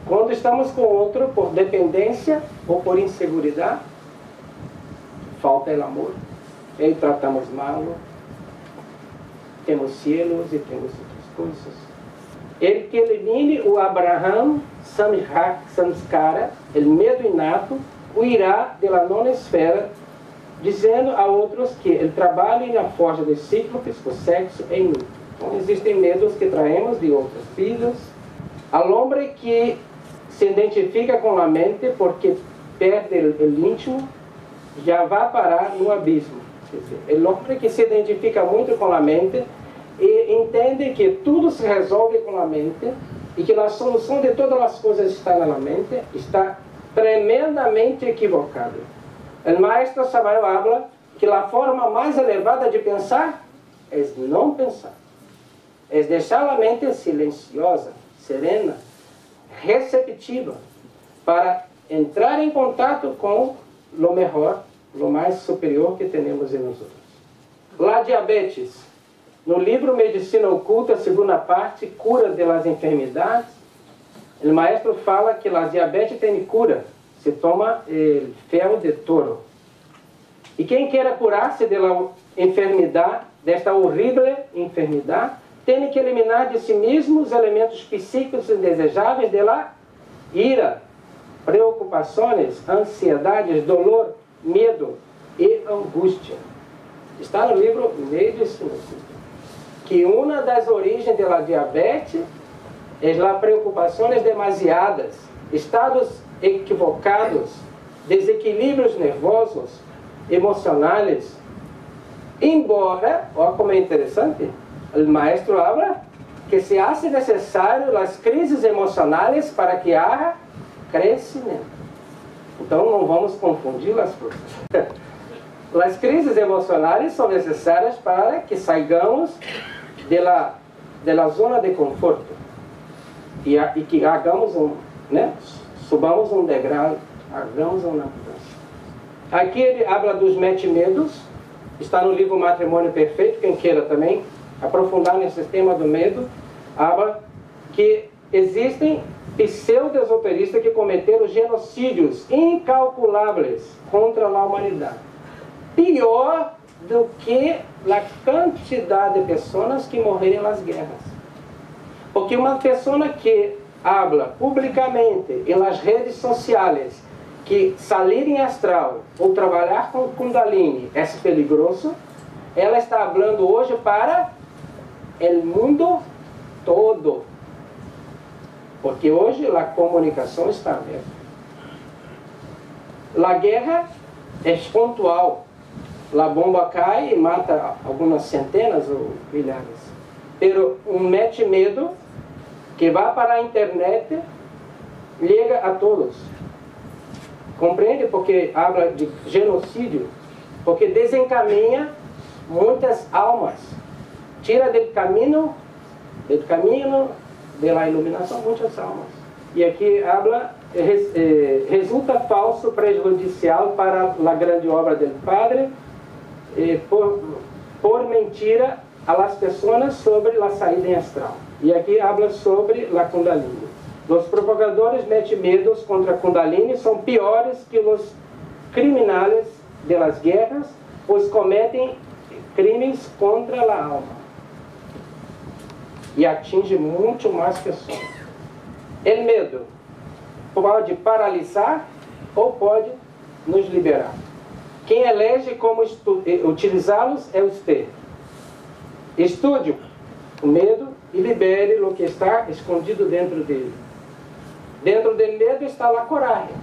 Quando estamos com outro por dependência ou por insegurança, falta o amor. E tratamos mal, temos cielos e temos outras coisas. Ele que elimine o Abraham Samskara, o medo inato, o irá da nona esfera, dizendo a outros que o trabalho na forja dos cíclopes, o sexo é inútil. Então, existem medos que traemos de outras vidas. Al hombre que se identifica com a mente porque perde o íntimo, já vai parar no abismo. Quer dizer, o homem que se identifica muito com a mente e entende que tudo se resolve com a mente e que a solução de todas as coisas está na mente, está tremendamente equivocado. O maestro Samael habla que a forma mais elevada de pensar é não pensar. É deixar a mente silenciosa, serena, receptiva, para entrar em contato com o melhor, o mais superior que temos em nós outros. A diabetes. No livro Medicina Oculta, segunda parte, Cura das Enfermidades, o maestro fala que a diabetes tem cura. Se toma fel de toro. E quem queira curar-se da enfermidade, desta horrível enfermidade, tem que eliminar de si mesmo os elementos psíquicos indesejáveis da ira, preocupações, ansiedades, dolor, medo e angústia. Está no livro Medicina, que uma das origens da diabetes é as preocupações demasiadas, estados equivocados, desequilíbrios nervosos, emocionais. Embora, olha como é interessante, o maestro habla que se hace necessário as crises emocionais para que haja crescimento. Então não vamos confundir as coisas. As crises emocionais são necessárias para que saigamos da zona de conforto e que hagamos subamos um degrau, hagamos uma mudança. Aqui ele habla dos mete-medos, está no livro Matrimônio Perfeito, quem queira também aprofundar nesse tema do medo, habla que existem pseudo-esoteristas que cometeram genocídios incalculáveis contra a humanidade. Pior do que a quantidade de pessoas que morreram nas guerras. Porque uma pessoa que habla publicamente em las redes sociais que sair em astral ou trabalhar com Kundalini é peligroso, ela está falando hoje para o mundo todo. Porque hoje a comunicação está aberta. A guerra é pontual. A bomba cai e mata algumas centenas ou milhares. Pero mete medo que vai para a internet liga a todos. Compreende? Porque habla de genocídio. Porque desencaminha muitas almas. Tira do caminho da iluminação muitas almas. E aqui habla, resulta falso, prejudicial para a grande obra do Padre, por mentira a las pessoas sobre a saída em astral. E aqui habla sobre a Kundalini. Os propagadores metem medos contra a Kundalini são piores que os criminais de las guerras, pois cometem crimes contra a alma. E atinge muito mais pessoas. O medo pode paralisar ou pode nos liberar. Quem elege como utilizá-los é você. Estude o medo e libere o que está escondido dentro dele. Dentro do medo está a coragem.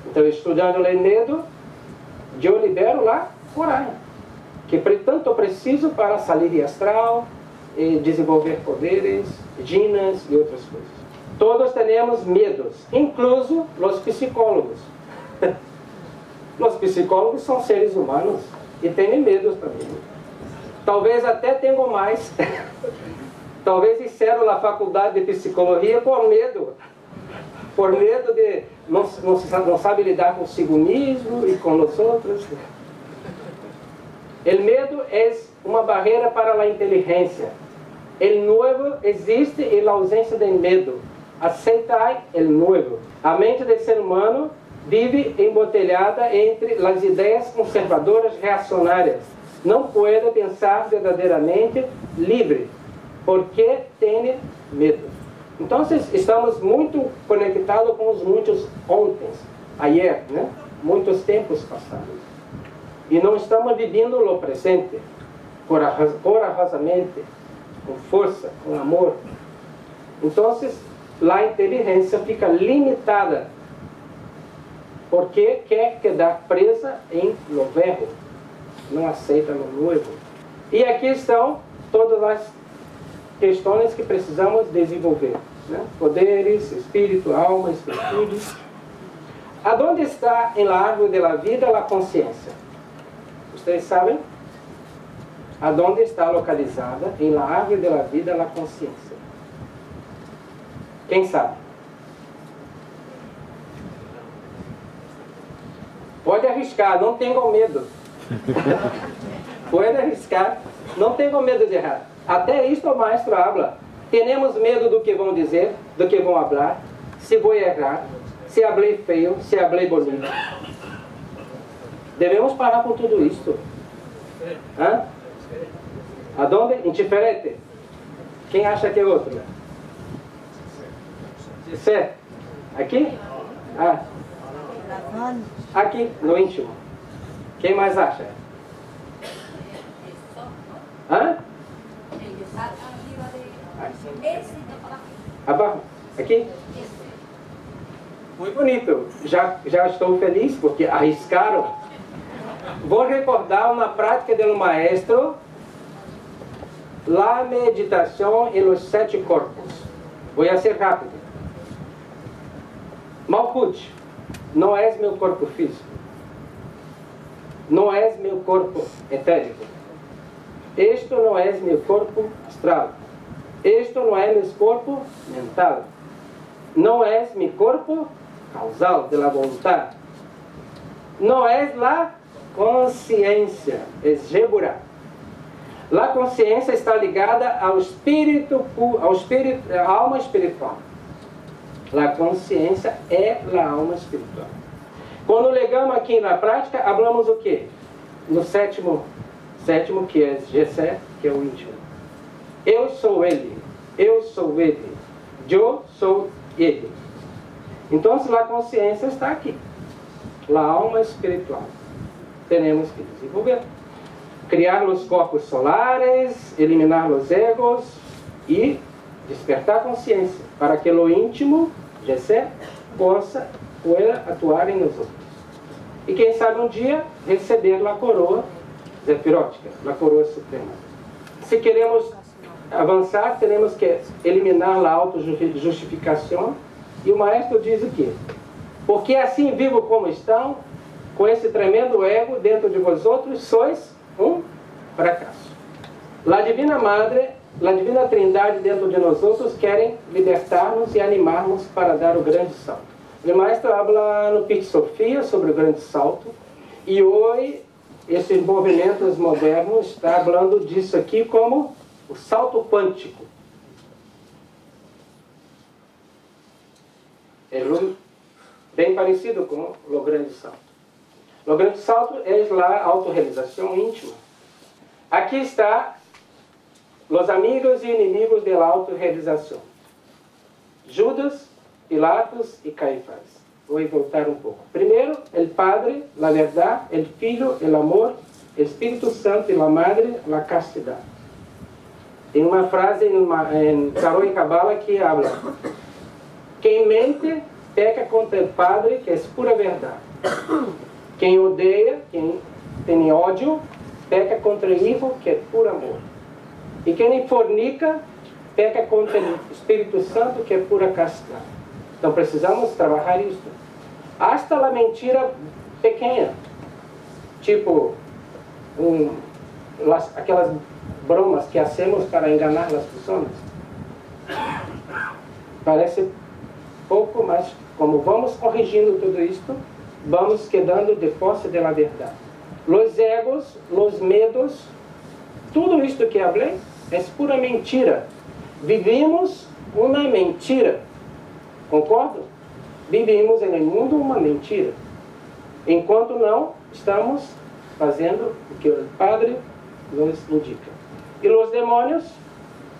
Então, estudando o medo, eu libero a coragem, que tanto preciso para sair astral, desenvolver poderes, jinas e outras coisas. Todos temos medos, incluso os psicólogos. Os psicólogos são seres humanos e têm medos também. Talvez até tenham mais. Talvez fizeram a faculdade de psicologia por medo. Por medo de não sabe lidar consigo mesmo e com os outros. O medo é uma barreira para a inteligência. O novo existe em ausência de medo. Aceitai o novo. A mente do ser humano vive embotelhada entre as ideias conservadoras reacionárias. Não pode pensar verdadeiramente livre, porque tem medo. Então, estamos muito conectados com os muitos ontem, ayer, né? Muitos tempos passados. E não estamos vivendo o presente, corajosamente, com força, com amor. Então, a inteligência fica limitada, porque quer quedar presa em lo velho, não aceita o novo. E aqui estão todas as questões que precisamos desenvolver, né? Poderes, espírito, alma, espírito. Aonde está em la árvore da vida a consciência? Vocês sabem? Aonde está localizada em la árvore da vida a consciência? Quem sabe? Pode arriscar, não tenham medo. Pode arriscar, não tenham medo de errar. Até isto o maestro habla. Temos medo do que vão dizer, do que vão falar, se vou errar, se falei feio, se falei bonito. Devemos parar com tudo isto. Hã? Aonde? Indiferente. Quem acha que é outro? Certo. Aqui? Ah. Aqui, no íntimo. Quem mais acha? Hã? Abaixo. Aqui? Muito bonito. Já estou feliz porque arriscaram. Vou recordar uma prática do maestro, la meditação e os 7 corpos. Vou ser rápido. Malkuth não é meu corpo físico. Não é meu corpo etérico. Isto não é meu corpo astral. Isto não é meu corpo mental. Não é meu corpo causal, de la vontade. Não é la consciência, é Gebura. A consciência está ligada ao espírito, à alma espiritual. A consciência é a alma espiritual. Quando ligamos aqui na prática, falamos o quê? No sétimo que é Gesé, que é o íntimo. Eu sou ele, eu sou ele, eu sou ele. Então, a consciência está aqui. A alma espiritual. Temos que desenvolver. Criar os corpos solares, eliminar os egos e despertar a consciência para que o íntimo, Gesé, possa atuar em nós outros. E quem sabe um dia receber a coroa zefirótica, a coroa suprema. Se queremos avançar, teremos que eliminar a autojustificação. E o maestro diz o quê? Porque assim vivo como estão, com esse tremendo ego dentro de vós outros, sois um fracasso. A Divina Madre, a Divina Trindade dentro de nós outros querem libertar-nos e animar-nos para dar o grande salto. O maestro fala no Pit Sofia sobre o grande salto, e hoje esses movimentos modernos estão falando disso aqui como o salto quântico. É bem parecido com o grande salto. O grande salto é a autorrealização íntima. Aqui está os amigos e inimigos da autorrealização. Judas, Pilatos e Caifás. Vou voltar um pouco. Primeiro, o Padre, a verdade, o Filho, o amor, o Espírito Santo e a Madre, a castidade. Tem uma frase em Tarot e Cabala que habla: quem mente peca contra o Padre, que é pura verdade. Quem odeia, quem tem ódio, peca contra o Hijo, que é puro amor. E quem fornica, peca contra o Espírito Santo, que é pura castidade. Então precisamos trabalhar isso. Hasta a mentira pequena, tipo aquelas bromas que hacemos para enganar as pessoas. Parece pouco, mas como vamos corrigindo tudo isto, vamos quedando de posse da verdade. Os egos, os medos, tudo isto que falei é pura mentira. Vivimos uma mentira. Concordo? Vivimos no mundo uma mentira. Enquanto não estamos fazendo o que o Padre nos indica. E os demônios,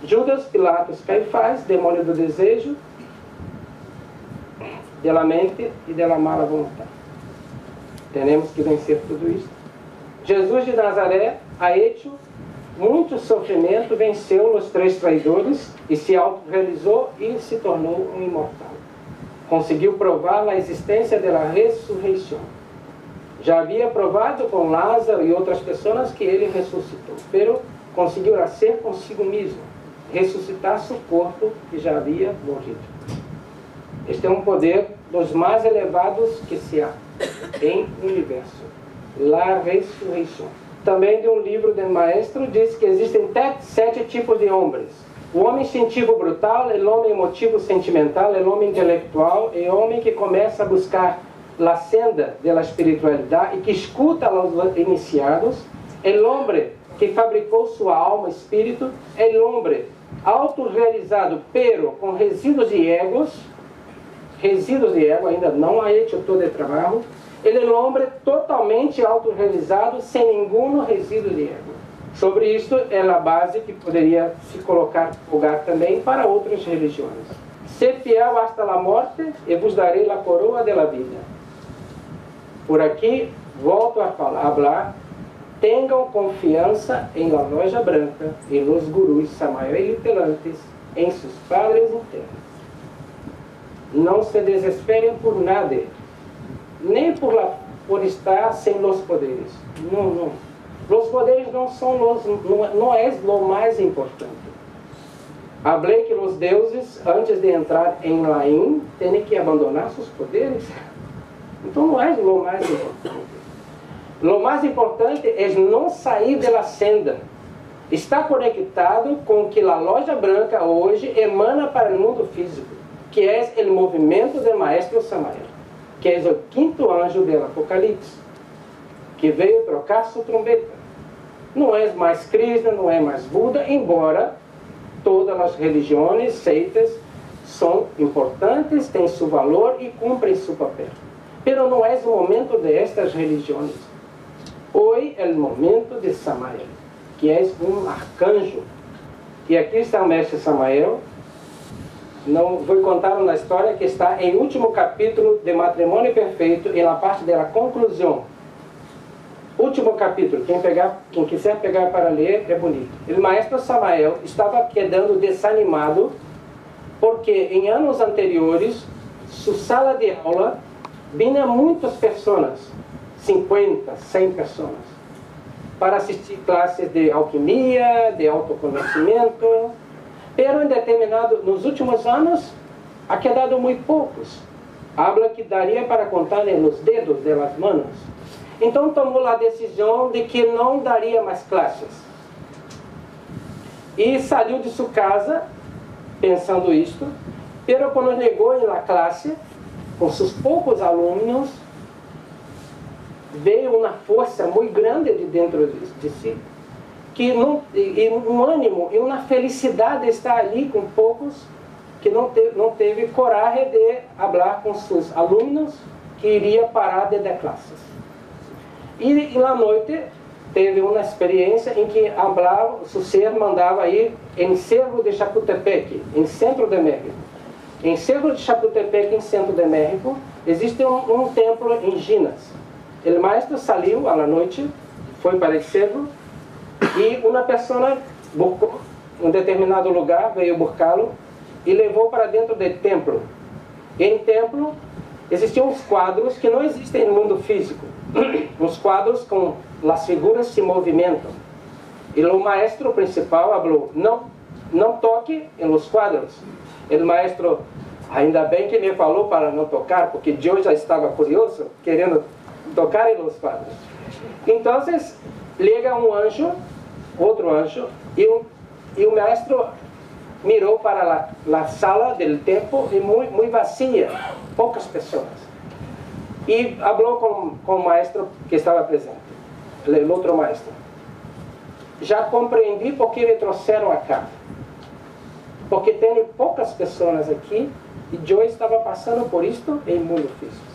Judas, Pilatos, Caifás, demônio do desejo, da mente e da mala vontade. Temos que vencer tudo isso. Jesus de Nazaré, a hecho muito sofrimento, venceu os 3 traidores e se autorrealizou e se tornou um imortal. Conseguiu provar a existência da ressurreição. Já havia provado com Lázaro e outras pessoas que ele ressuscitou, pero conseguiu ser consigo mesmo, ressuscitar seu corpo que já havia morrido. Este é um poder dos mais elevados que se há em universo. La ressurreição. Também de um livro do maestro diz que existem 7 tipos de homens. O homem científico brutal, o homem emotivo sentimental, o homem intelectual e o homem que começa a buscar a senda da espiritualidade e que escuta os iniciados, o homem que fabricou sua alma, espírito, o homem autorrealizado, pero com resíduos de ego, ainda não há hecho todo o trabalho, ele é um homem totalmente autorrealizado, sem nenhum resíduo de ego. Sobre isso é a base que poderia se colocar lugar também para outras religiões. Sed fiel hasta la muerte e vos darei la coroa de la vida. Por aqui, volto a falar, tenham confiança em la loja branca, em los gurus Samael e Litelantes, em seus padres internos. Não se desesperem por nada, nem por estar sem los poderes. Não. Los poderes não é o mais importante. Falei que os deuses, antes de entrar em Laim, têm que abandonar seus poderes. Então não é o mais importante. O mais importante é não sair da senda. Está conectado com o que a loja branca hoje emana para o mundo físico, que é o movimento do Maestro Samael, que é o quinto anjo do Apocalipse, que veio trocar sua trombeta. Não é mais Krishna, não é mais Buda, embora todas as religiões, seitas, são importantes, têm seu valor e cumprem seu papel. Mas não é o momento destas religiões. Hoje é o momento de Samael, que é um arcanjo. E aqui está o mestre Samael. Não vou contar uma história que está em último capítulo de Matrimônio Perfeito, e na parte da conclusão. Último capítulo, quem quiser pegar para ler, é bonito. O maestro Samael estava quedando desanimado porque em anos anteriores, sua sala de aula vinha muitas pessoas, 50, 100 pessoas, para assistir classes de alquimia, de autoconhecimento, pero nos últimos anos, ha quedado muito poucos. Habla que daria para contar nos dedos das mãos. Então tomou a decisão de que não daria mais classes. E saiu de sua casa pensando isto, pero quando chegou na classe, com seus poucos alunos, veio uma força muito grande de dentro de si, que e um ânimo e uma felicidade de estar ali com poucos, que não teve coragem de falar com seus alunos, que iria parar de dar classes. E na noite teve uma experiência em que o ser mandava ir em Cerro de Chapultepec, em centro de México. Em Cerro de Chapultepec, em centro de México, existe um templo em Ginas. O maestro saiu à noite, foi para o cerro, e uma pessoa buscou um determinado lugar, veio buscá-lo e levou para dentro do templo. E em templo existiam uns quadros que não existem no mundo físico. Os quadros com as figuras se movimentam. E o maestro principal falou: não toque nos quadros. O maestro, ainda bem que me falou para não tocar, porque eu já estava curioso, querendo tocar nos quadros. Então, chega um anjo, outro anjo, e o maestro mirou para a sala do templo e muito vazia, poucas pessoas. E falou com o maestro que estava presente, o outro maestro. Já compreendi por que me trouxeram acá. Porque tem poucas pessoas aqui e eu estava passando por isto em mundo físico.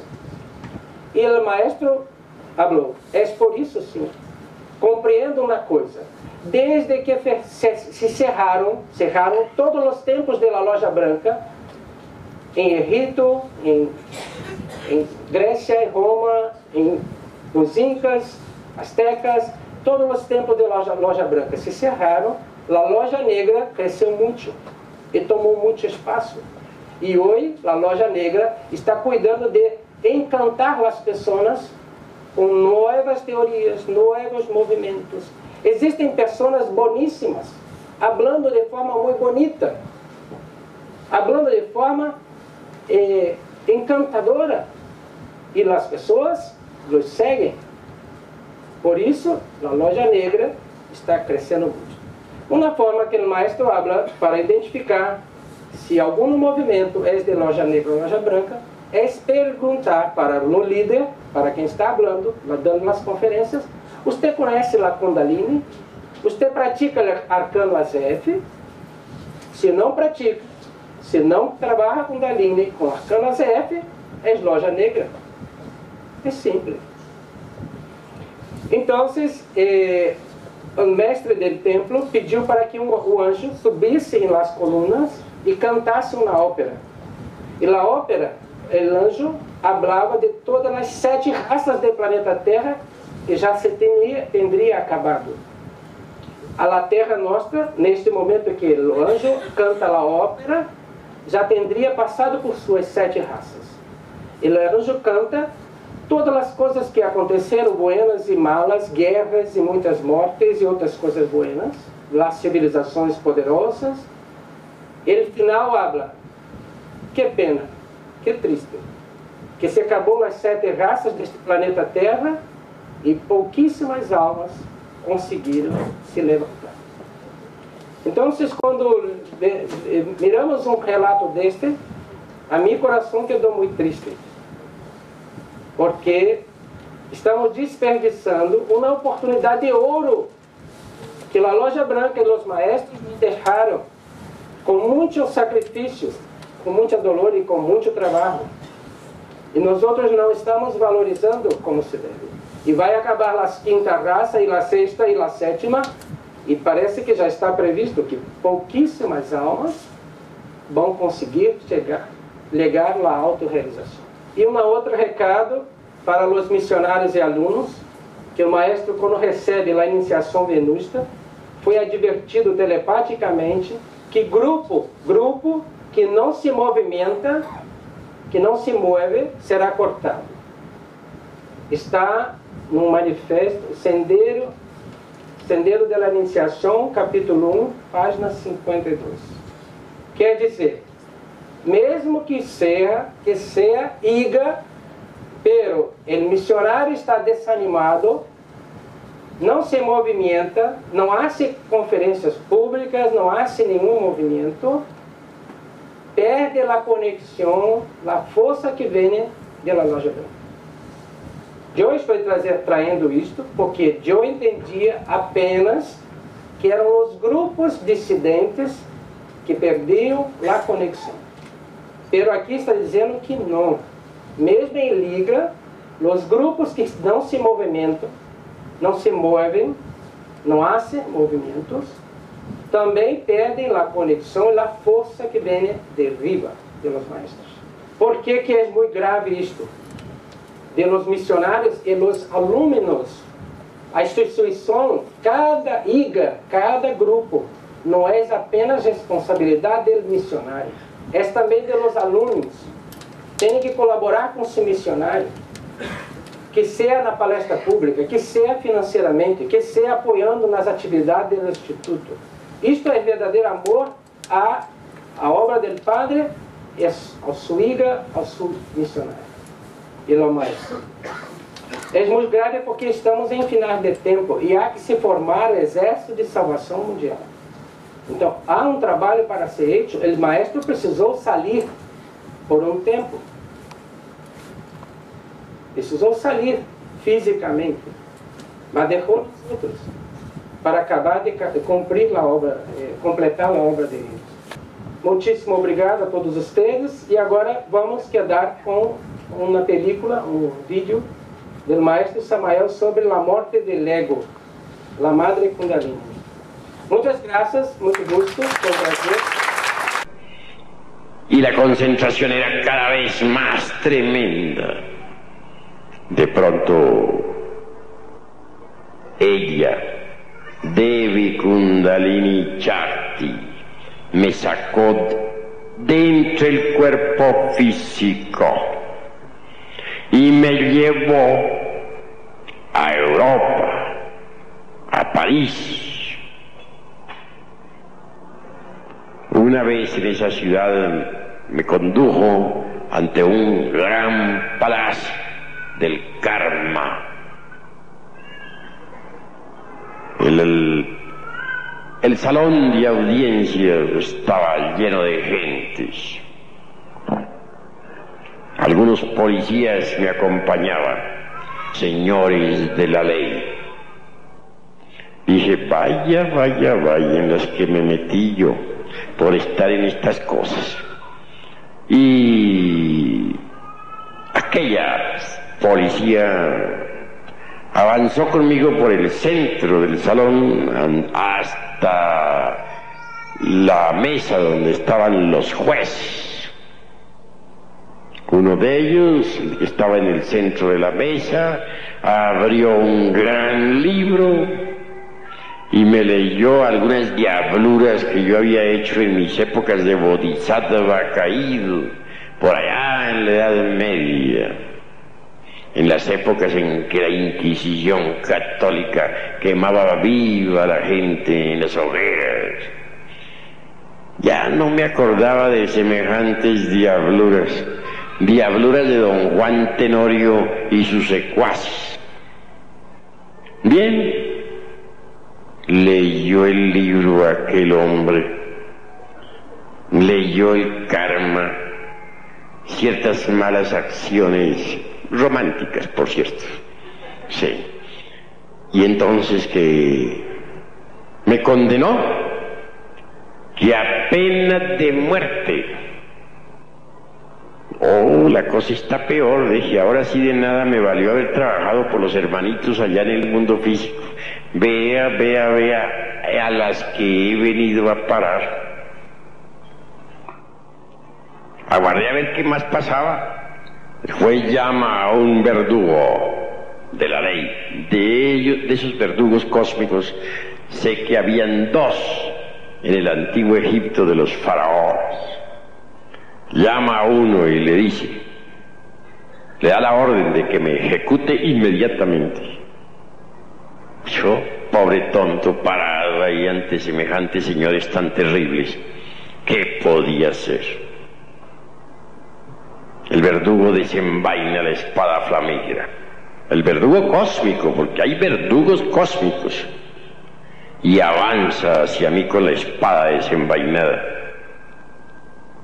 E o maestro falou: é por isso sim. Compreendo uma coisa. Desde que se cerraram todos os tempos da loja branca, em Egito, em Grécia, em Roma, os Incas, Aztecas, todos os tempos da loja branca se cerraram, a loja negra cresceu muito e tomou muito espaço. E hoje a loja negra está cuidando de encantar as pessoas com novas teorias, novos movimentos. Existem pessoas boníssimas, falando de forma muito bonita, falando de forma encantadora, e as pessoas os seguem. Por isso, a loja negra está crescendo muito. Uma forma que o maestro habla para identificar se algum movimento é de loja negra ou loja branca é perguntar para o líder, para quem está falando, dando nas conferências: você conhece a Kundalini? Você pratica o arcano AZF? Se não pratica, se não trabalha Kundalini com arcano AZF, é loja negra. É simples. Então, o mestre do templo pediu para que o anjo subisse nas colunas e cantasse uma ópera. Y la ópera, el anjo hablaba de todas las 7 razas del planeta Terra que já se tendria acabado. A la Terra Nostra, neste momento que o anjo canta a ópera, já tendria passado por suas 7 raças. E o anjo canta todas as coisas que aconteceram, buenas e malas, guerras e muitas mortes e outras coisas buenas, as civilizações poderosas. Ele final habla, que pena, que triste, que se acabou as 7 raças deste planeta Terra e pouquíssimas almas conseguiram se levantar. Então, quando miramos um relato deste, a meu coração quedou muito triste, porque estamos desperdiçando uma oportunidade de ouro que a Loja Branca e os maestros nos deixaram com muito sacrifício, com muita dolor e com muito trabalho. E nós outros não estamos valorizando como se deve. E vai acabar a 5ª raça, e a 6ª e a 7ª, e parece que já está previsto que pouquíssimas almas vão conseguir chegar à autorrealização. E um outro recado para os missionários e alunos, que o maestro, quando recebe a iniciação venusta, foi advertido telepaticamente que grupo que não se movimenta, que não se move, será cortado. Está no manifesto Sendero da Iniciação, capítulo 1, página 52. Quer dizer, mesmo que seja iga, pero o missionário está desanimado, não se movimenta, não há conferências públicas, não há nenhum movimento, perde a conexão, a força que vem da Loja Branca. Eu estou trazendo isto porque eu entendia apenas que eram os grupos dissidentes que perdiam a conexão. Mas aqui está dizendo que não. Mesmo em liga, os grupos que não se movimentam, não se movem, não há movimentos, também perdem a conexão e a força que vem de riba de los maestros. Por que é muito grave isto? De los missionários e los alumnos, a instituição, cada iga, cada grupo, não é apenas responsabilidade do missionário, é também de los alunos. Tem que colaborar com esse missionário, que seja na palestra pública, que seja financeiramente, que seja apoiando nas atividades do Instituto. Isto é verdadeiro amor à obra do Padre, ao seu iga, ao seu missionário. E lo maestro. É muito grave porque estamos em final de tempo e há que se formar o exército de salvação mundial. Então, há um trabalho para ser feito. O maestro precisou sair por um tempo. Precisou sair fisicamente, mas deixou os outros para acabar de cumprir a obra, completar a obra dele. Muitíssimo obrigado a todos vocês e agora vamos quedar com uma película, um vídeo do maestro Samael sobre a morte del ego, la madre Kundalini. Muchas gracias, mucho gusto, con prazer. Y la concentración era cada vez más tremenda. De pronto, ella, Devi Kundalini Shakti, me sacó dentro el cuerpo físico y me llevó a Europa, a París. Una vez en esa ciudad me condujo ante un gran palacio del karma. El salón de audiencia estaba lleno de gentes. Algunos policías me acompañaban, señores de la ley. Dije, vaya, vaya, vaya en las que me metí yo por estar en estas cosas. Y aquella policía avanzó conmigo por el centro del salón hasta la mesa donde estaban los jueces. Uno de ellos, el que estaba en el centro de la mesa, abrió un gran libro y me leyó algunas diabluras que yo había hecho en mis épocas de bodhisattva caído, por allá en la Edad Media, en las épocas en que la Inquisición católica quemaba viva a la gente en las hogueras. Ya no me acordaba de semejantes diabluras de don Juan Tenorio y sus secuaces. Bien, leyó el libro aquel hombre, leyó el karma, ciertas malas acciones, románticas por cierto, sí, y entonces que me condenó, que a pena de muerte. Oh, la cosa está peor, dije, ahora sí de nada me valió haber trabajado por los hermanitos allá en el mundo físico. Vea a las que he venido a parar. Aguardé a ver qué más pasaba. El juez llama a un verdugo de la ley. De esos verdugos cósmicos, sé que habían dos en el antiguo Egipto de los faraones. Llama a uno y le dice, le da la orden de que me ejecute inmediatamente. Yo, pobre tonto, parado ahí ante semejantes señores tan terribles, ¿qué podía hacer? El verdugo desenvaina la espada flamígera. El verdugo cósmico, porque hay verdugos cósmicos, y avanza hacia mí con la espada desenvainada.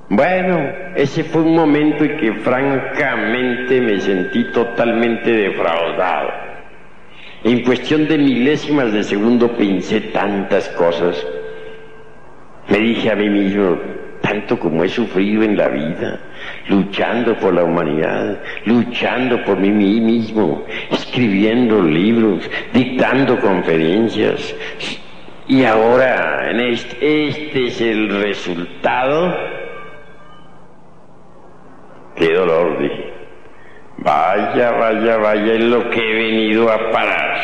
Bueno, ese fue un momento en que francamente me sentí totalmente defraudado. En cuestión de milésimas de segundo pensé tantas cosas. Me dije a mí mismo, tanto como he sufrido en la vida, luchando por la humanidad, luchando por mí mismo, escribiendo libros, dictando conferencias, y ahora este es el resultado. Qué dolor, dije. Vaya en lo que he venido a parar.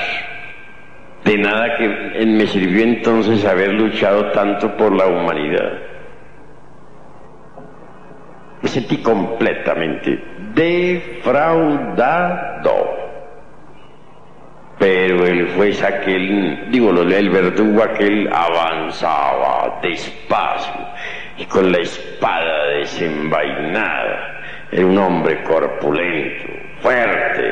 De nada que me sirvió entonces haber luchado tanto por la humanidad. Me sentí completamente defraudado. Pero el juez aquel, el verdugo aquel avanzaba despacio y con la espada desenvainada. Era un hombre corpulento, fuerte.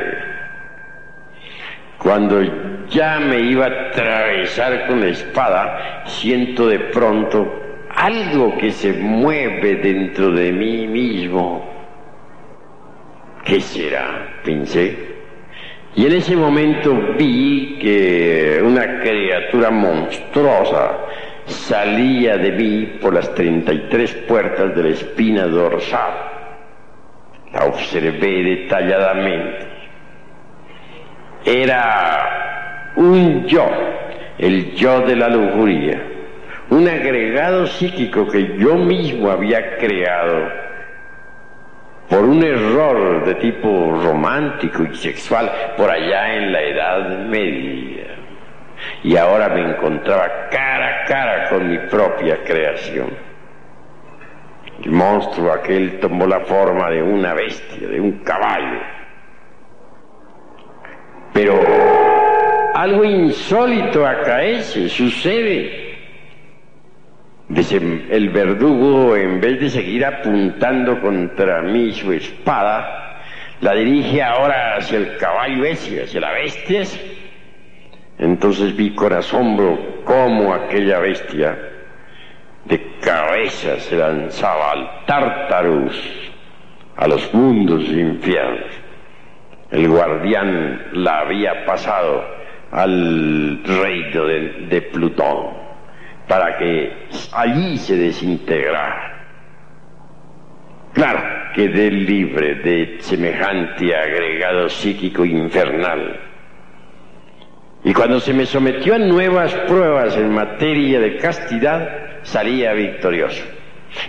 Cuando ya me iba a atravesar con la espada, siento de pronto algo que se mueve dentro de mí mismo. ¿Qué será?, pensé. Y en ese momento vi que una criatura monstruosa salía de mí por las 33 puertas de la espina dorsal. La observé detalladamente. Era un yo, el yo de la lujuria, un agregado psíquico que yo mismo había creado por un error de tipo romántico y sexual por allá en la Edad Media. Y ahora me encontraba cara a cara con mi propia creación. El monstruo aquel tomó la forma de una bestia, de un caballo. Pero algo insólito acaece, sucede. El verdugo, en vez de seguir apuntando contra mí su espada, la dirige ahora hacia el caballo ese, hacia la bestia. Entonces vi con asombro cómo aquella bestia de cabeza se lanzaba al Tartarus, a los mundos infiernos. El guardián la había pasado al reino de Plutón, para que allí se desintegrara. Claro, quedé libre de semejante agregado psíquico infernal. Y cuando se me sometió a nuevas pruebas en materia de castidad, salía victorioso.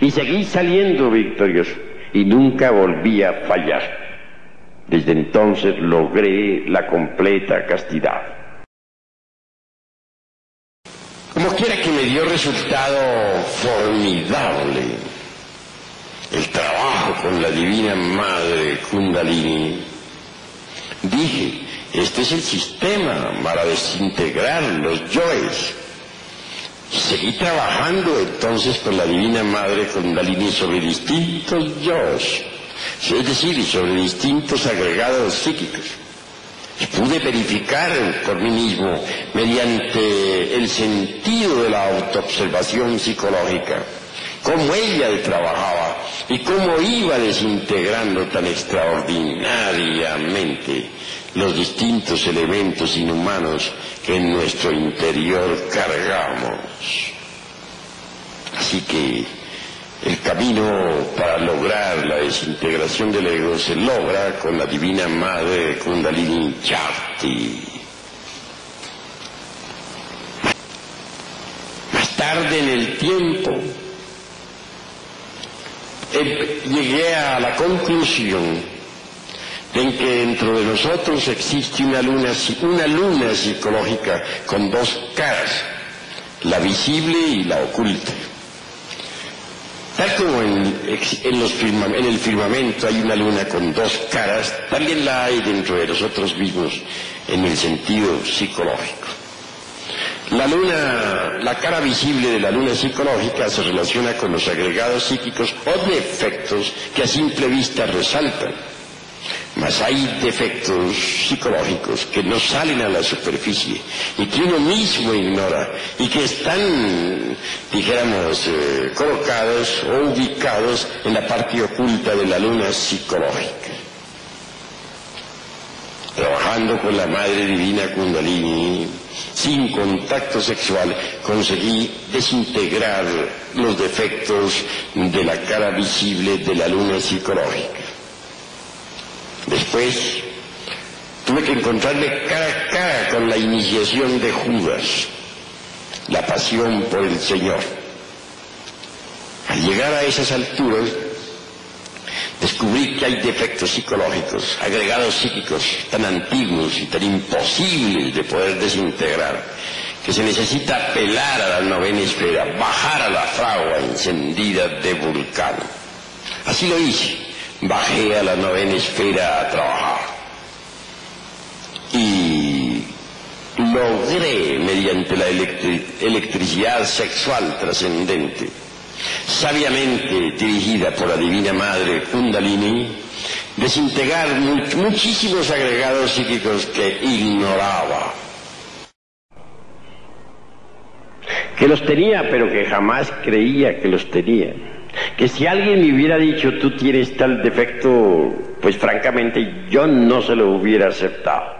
Y seguí saliendo victorioso. y nunca volví a fallar. Desde entonces logré la completa castidad. Como quiera que me dio resultado formidable el trabajo con la Divina Madre Kundalini, dije, este es el sistema para desintegrar los yoes. Seguí trabajando entonces con la Divina Madre Kundalini sobre distintos yoes, es decir, sobre distintos agregados psíquicos. Y pude verificar por mí mismo, mediante el sentido de la autoobservación psicológica, cómo ella trabajaba y cómo iba desintegrando tan extraordinariamente los distintos elementos inhumanos que en nuestro interior cargamos. Así que el camino para lograr la desintegración del ego se logra con la Divina Madre Kundalini Shakti. Más tarde en el tiempo llegué a la conclusión de que dentro de nosotros existe una luna psicológica con dos caras, la visible y la oculta. Tal como en el firmamento hay una luna con dos caras, también la hay dentro de nosotros mismos en el sentido psicológico. La cara visible de la luna psicológica se relaciona con los agregados psíquicos o defectos que a simple vista resaltan. Mas hay defectos psicológicos que no salen a la superficie y que uno mismo ignora y que están, dijéramos, colocados o ubicados en la parte oculta de la luna psicológica. Trabajando con la Madre Divina Kundalini, sin contacto sexual, conseguí desintegrar los defectos de la cara visible de la luna psicológica. Después tuve que encontrarme cara a cara con la iniciación de Judas, la pasión por el Señor. Al llegar a esas alturas, descubrí que hay defectos psicológicos, agregados psíquicos tan antiguos y tan imposibles de poder desintegrar, que se necesita apelar a la novena esfera, bajar a la fragua encendida de Vulcano. Así lo hice. Bajé a la novena esfera a trabajar y logré, mediante la electricidad sexual trascendente, sabiamente dirigida por la Divina Madre Kundalini, desintegrar muchísimos agregados psíquicos que ignoraba. Que los tenía, pero que jamás creía que los tenía. Que si alguien me hubiera dicho, tú tienes tal defecto, pues francamente yo no se lo hubiera aceptado.